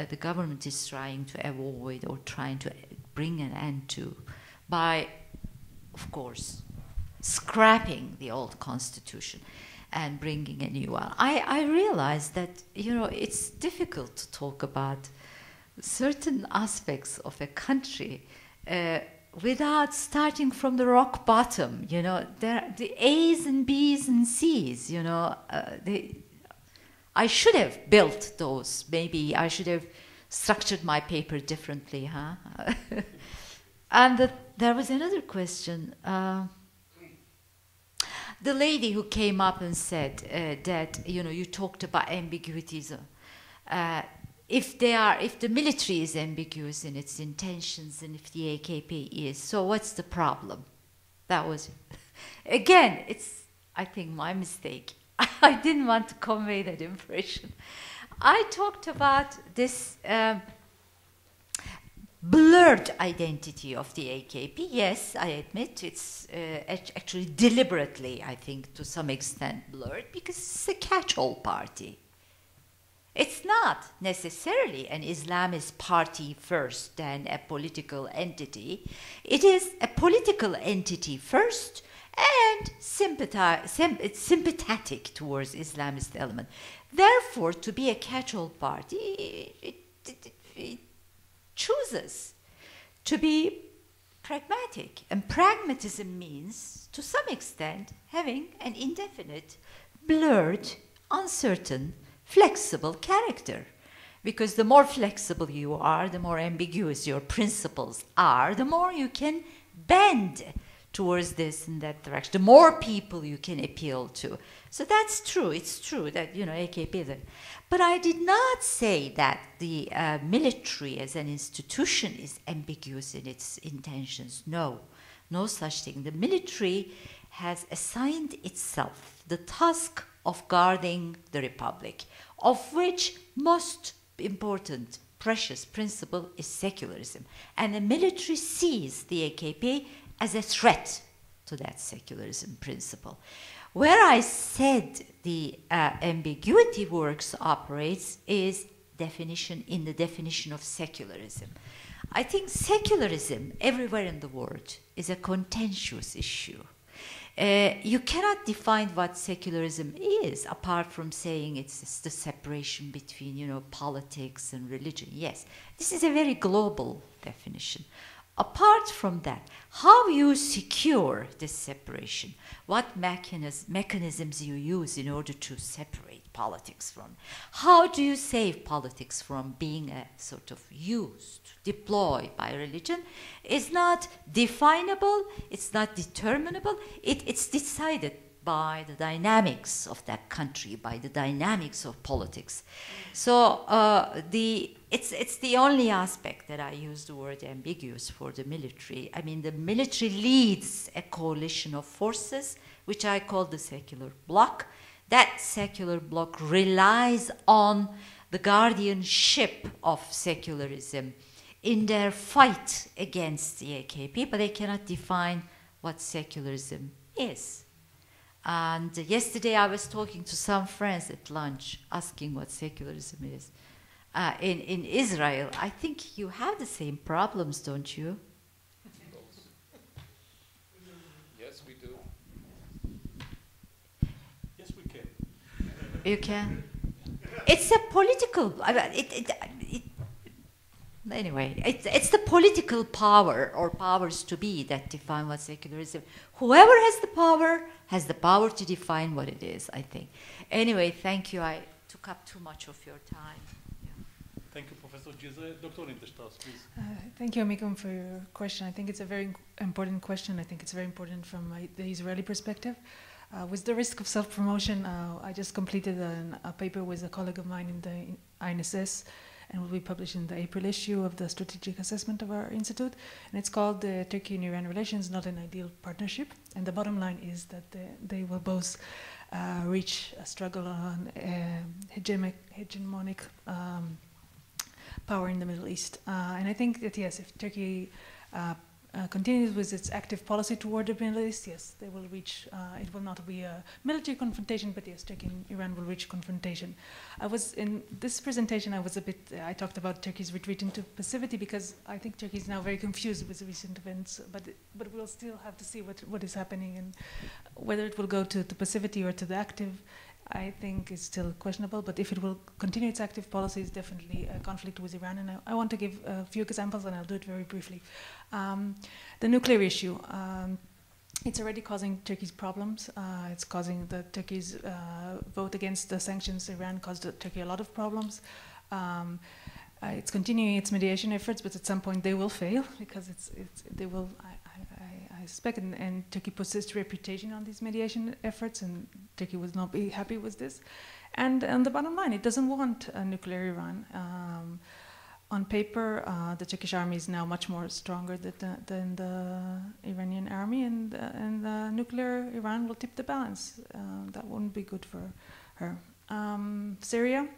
S2: the government is trying to avoid or trying to bring an end to by, of course, scrapping the old constitution and bringing a new one. I realize that, it's difficult to talk about certain aspects of a country without starting from the rock bottom. The A's and B's and C's, I should have built those. Maybe I should have structured my paper differently, huh? And there was another question. The lady who came up and said that, you talked about ambiguities. If the military is ambiguous in its intentions and if the AKP is, so what's the problem? That was, again, it's, I think, my mistake. I didn't want to convey that impression. I talked about this blurred identity of the AKP. Yes, I admit it's actually deliberately, I think, to some extent blurred because it's a catch-all party. It's not necessarily an Islamist party first, then a political entity. It is a political entity first and sympathetic towards Islamist element. Therefore, to be a catch-all party, chooses to be pragmatic. And pragmatism means, to some extent, having an indefinite, blurred, uncertain, flexible character. Because the more flexible you are, the more ambiguous your principles are, the more you can bend towards this and that direction, the more people you can appeal to. So that's true. It's true that, you know, AKP is but I did not say that the military as an institution is ambiguous in its intentions. No, no such thing. The military has assigned itself the task of guarding the republic, of which most important, precious principle is secularism. And the military sees the AKP as a threat to that secularism principle. Where I said the ambiguity works operates is in the definition of secularism. I think secularism everywhere in the world is a contentious issue. You cannot define what secularism is apart from saying it's the separation between, you know, politics and religion. Yes, this is a very global definition. Apart from that, how you secure this separation, what mechanisms you use in order to separate politics from, how do you save politics from being a sort of used, deployed by religion, is not definable, it's not determinable, it's decided by the dynamics of that country, by the dynamics of politics. So it's the only aspect that I use the word ambiguous for the military. I mean, the military leads a coalition of forces, which I call the secular bloc. That secular bloc relies on the guardianship of secularism in their fight against the AKP, but they cannot define what secularism is. And yesterday I was talking to some friends at lunch, asking what secularism is. In Israel, I think you have the same problems, don't you?
S10: Yes, we do.
S1: Yes, we can.
S2: You can? It's a political... Anyway, it's the political power or powers to be that define what secularism. Whoever has the power to define what it is, I think. Anyway, thank you. I took up too much of your time. Yeah.
S1: Thank you, Professor Cizre. Dr. Lindenstrauss, please.
S3: Thank you, Amikam, for your question. I think it's a very important question. I think it's very important from the Israeli perspective. With the risk of self-promotion, I just completed a paper with a colleague of mine in the INSS, and will be published in the April issue of the strategic assessment of our institute. And it's called the Turkey and Iran Relations, Not an Ideal Partnership. And the bottom line is that they will both reach a struggle on hegemonic power in the Middle East. And I think that, yes, if Turkey continues with its active policy toward the Middle East, yes, they will reach, it will not be a military confrontation, but yes, Turkey and Iran will reach confrontation. In this presentation, I talked about Turkey's retreat into passivity because I think Turkey is now very confused with the recent events, but we'll still have to see what is happening and whether it will go to passivity or to the active. I think is still questionable, but if it will continue its active policy, it's definitely a conflict with Iran. And I want to give a few examples, and I'll do it very briefly. The nuclear issue, it's already causing Turkey's problems. It's causing Turkey's vote against the sanctions. Iran caused Turkey a lot of problems. It's continuing its mediation efforts, but at some point they will fail because they will. I suspect, and Turkey possessed reputation on these mediation efforts, and Turkey would not be happy with this. And the bottom line, it doesn't want a nuclear Iran. On paper, the Turkish army is now much more stronger than the Iranian army, and the nuclear Iran will tip the balance. That wouldn't be good for her. Syria.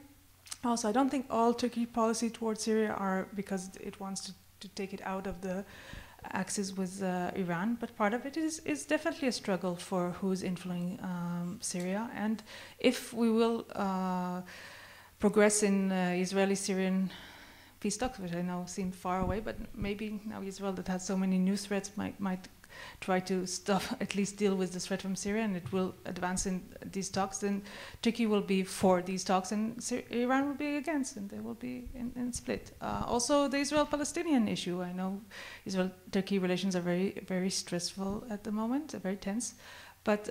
S3: Also, I don't think all Turkey policy towards Syria are because it wants to take it out of the axis with Iran, but part of it is definitely a struggle for who's influencing Syria. And if we will progress in Israeli-Syrian peace talks, which I know seem far away, but maybe now Israel that has so many new threats might try to stop, at least deal with the threat from Syria, and it will advance in these talks, then Turkey will be for these talks and Iran will be against, and they will be in split. Also, the Israel-Palestinian issue. I know Israel-Turkey relations are very, very stressful at the moment, very tense, but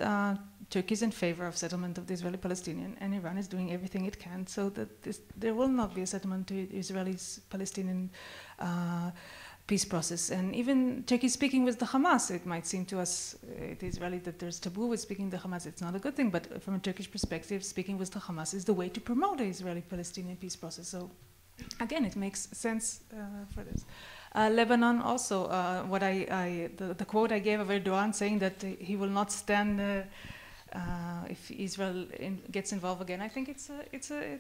S3: Turkey is in favor of settlement of the Israeli-Palestinian, and Iran is doing everything it can so that there will not be a settlement to the Israeli-Palestinian peace process. And even Turkey speaking with the Hamas, it might seem to us, the Israeli, that there's taboo with speaking to the Hamas. It's not a good thing, but from a Turkish perspective, speaking with the Hamas is the way to promote the Israeli-Palestinian peace process. So again, it makes sense for this. Lebanon also, the quote I gave of Erdogan saying that he will not stand if Israel gets involved again. I think it's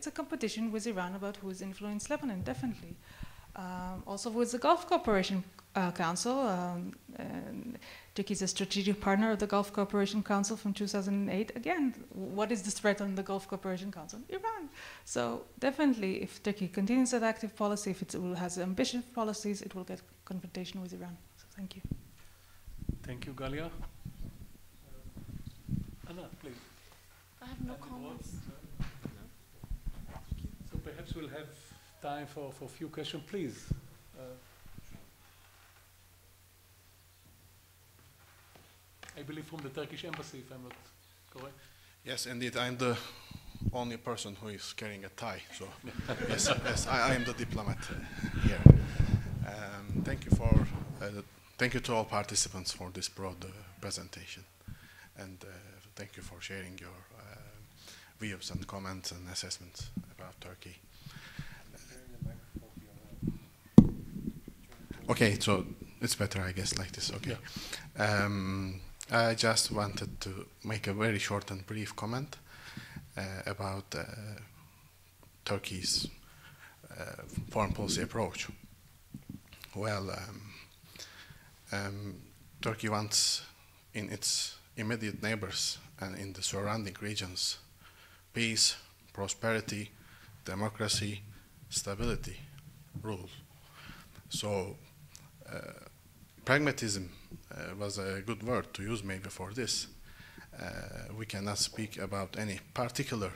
S3: a competition with Iran about who's influenced Lebanon, definitely. Also with the Gulf Cooperation Council, Turkey is a strategic partner of the Gulf Cooperation Council from 2008. Again, what is the threat on the Gulf Cooperation Council? Iran. So definitely, if Turkey continues that active policy, if it has ambitious policies, it will get confrontation with Iran. So thank you.
S1: Thank you, Gallia. Anat, please.
S5: I have no comments. No.
S1: So perhaps we'll have time for a few questions, please. I believe from the Turkish embassy, if I'm not correct.
S11: Yes, indeed, I'm the only person who is carrying a tie. So yes, I am the diplomat here. Thank you to all participants for this broad presentation, and thank you for sharing your views and comments and assessments about Turkey. Okay, so it's better, I guess, like this. Okay. Yeah. I just wanted to make a very short and brief comment about Turkey's foreign policy approach. Well, Turkey wants in its immediate neighbors and in the surrounding regions peace, prosperity, democracy, stability, rule. So pragmatism was a good word to use maybe for this. We cannot speak about any particular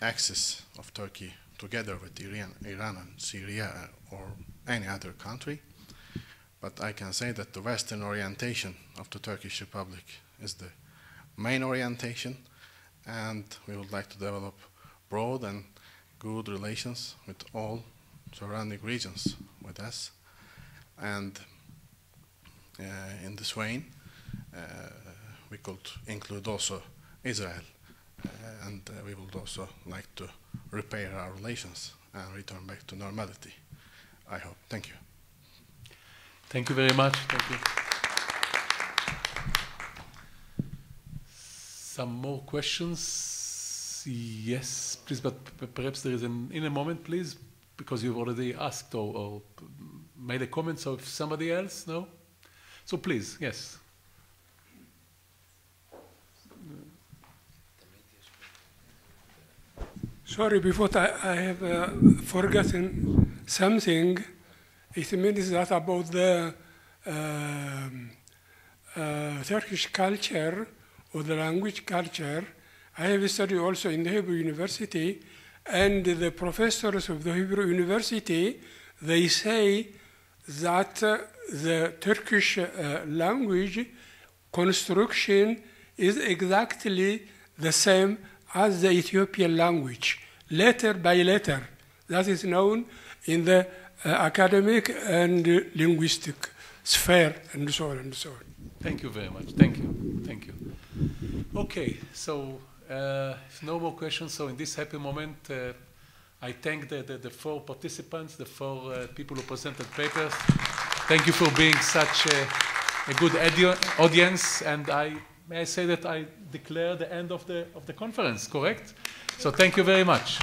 S11: axis of Turkey together with Iran and Syria or any other country, but I can say that the Western orientation of the Turkish Republic is the main orientation, and we would like to develop broad and good relations with all surrounding regions with us. And in this vein, we could include also Israel, and we would also like to repair our relations and return back to normality, I hope. Thank you.
S1: Thank you very much. Thank you. Some more questions? Yes, please, but perhaps there is in a moment, please, because you've already asked or made a comment, so if somebody else, no? So please, yes.
S6: Sorry, before I have forgotten something. It means that about the Turkish culture or the language culture, I have studied also in the Hebrew University, and the professors of the Hebrew University, they say that the Turkish language construction is exactly the same as the Ethiopian language, letter by letter. That is known in the academic and linguistic sphere, and so on and so on.
S1: Thank you very much. Thank you. Thank you. Okay, so if no more questions, so in this happy moment, I thank the four participants, the four people who presented papers. Thank you for being such a good audience, and may I say that I declare the end of the conference, correct? So thank you very much.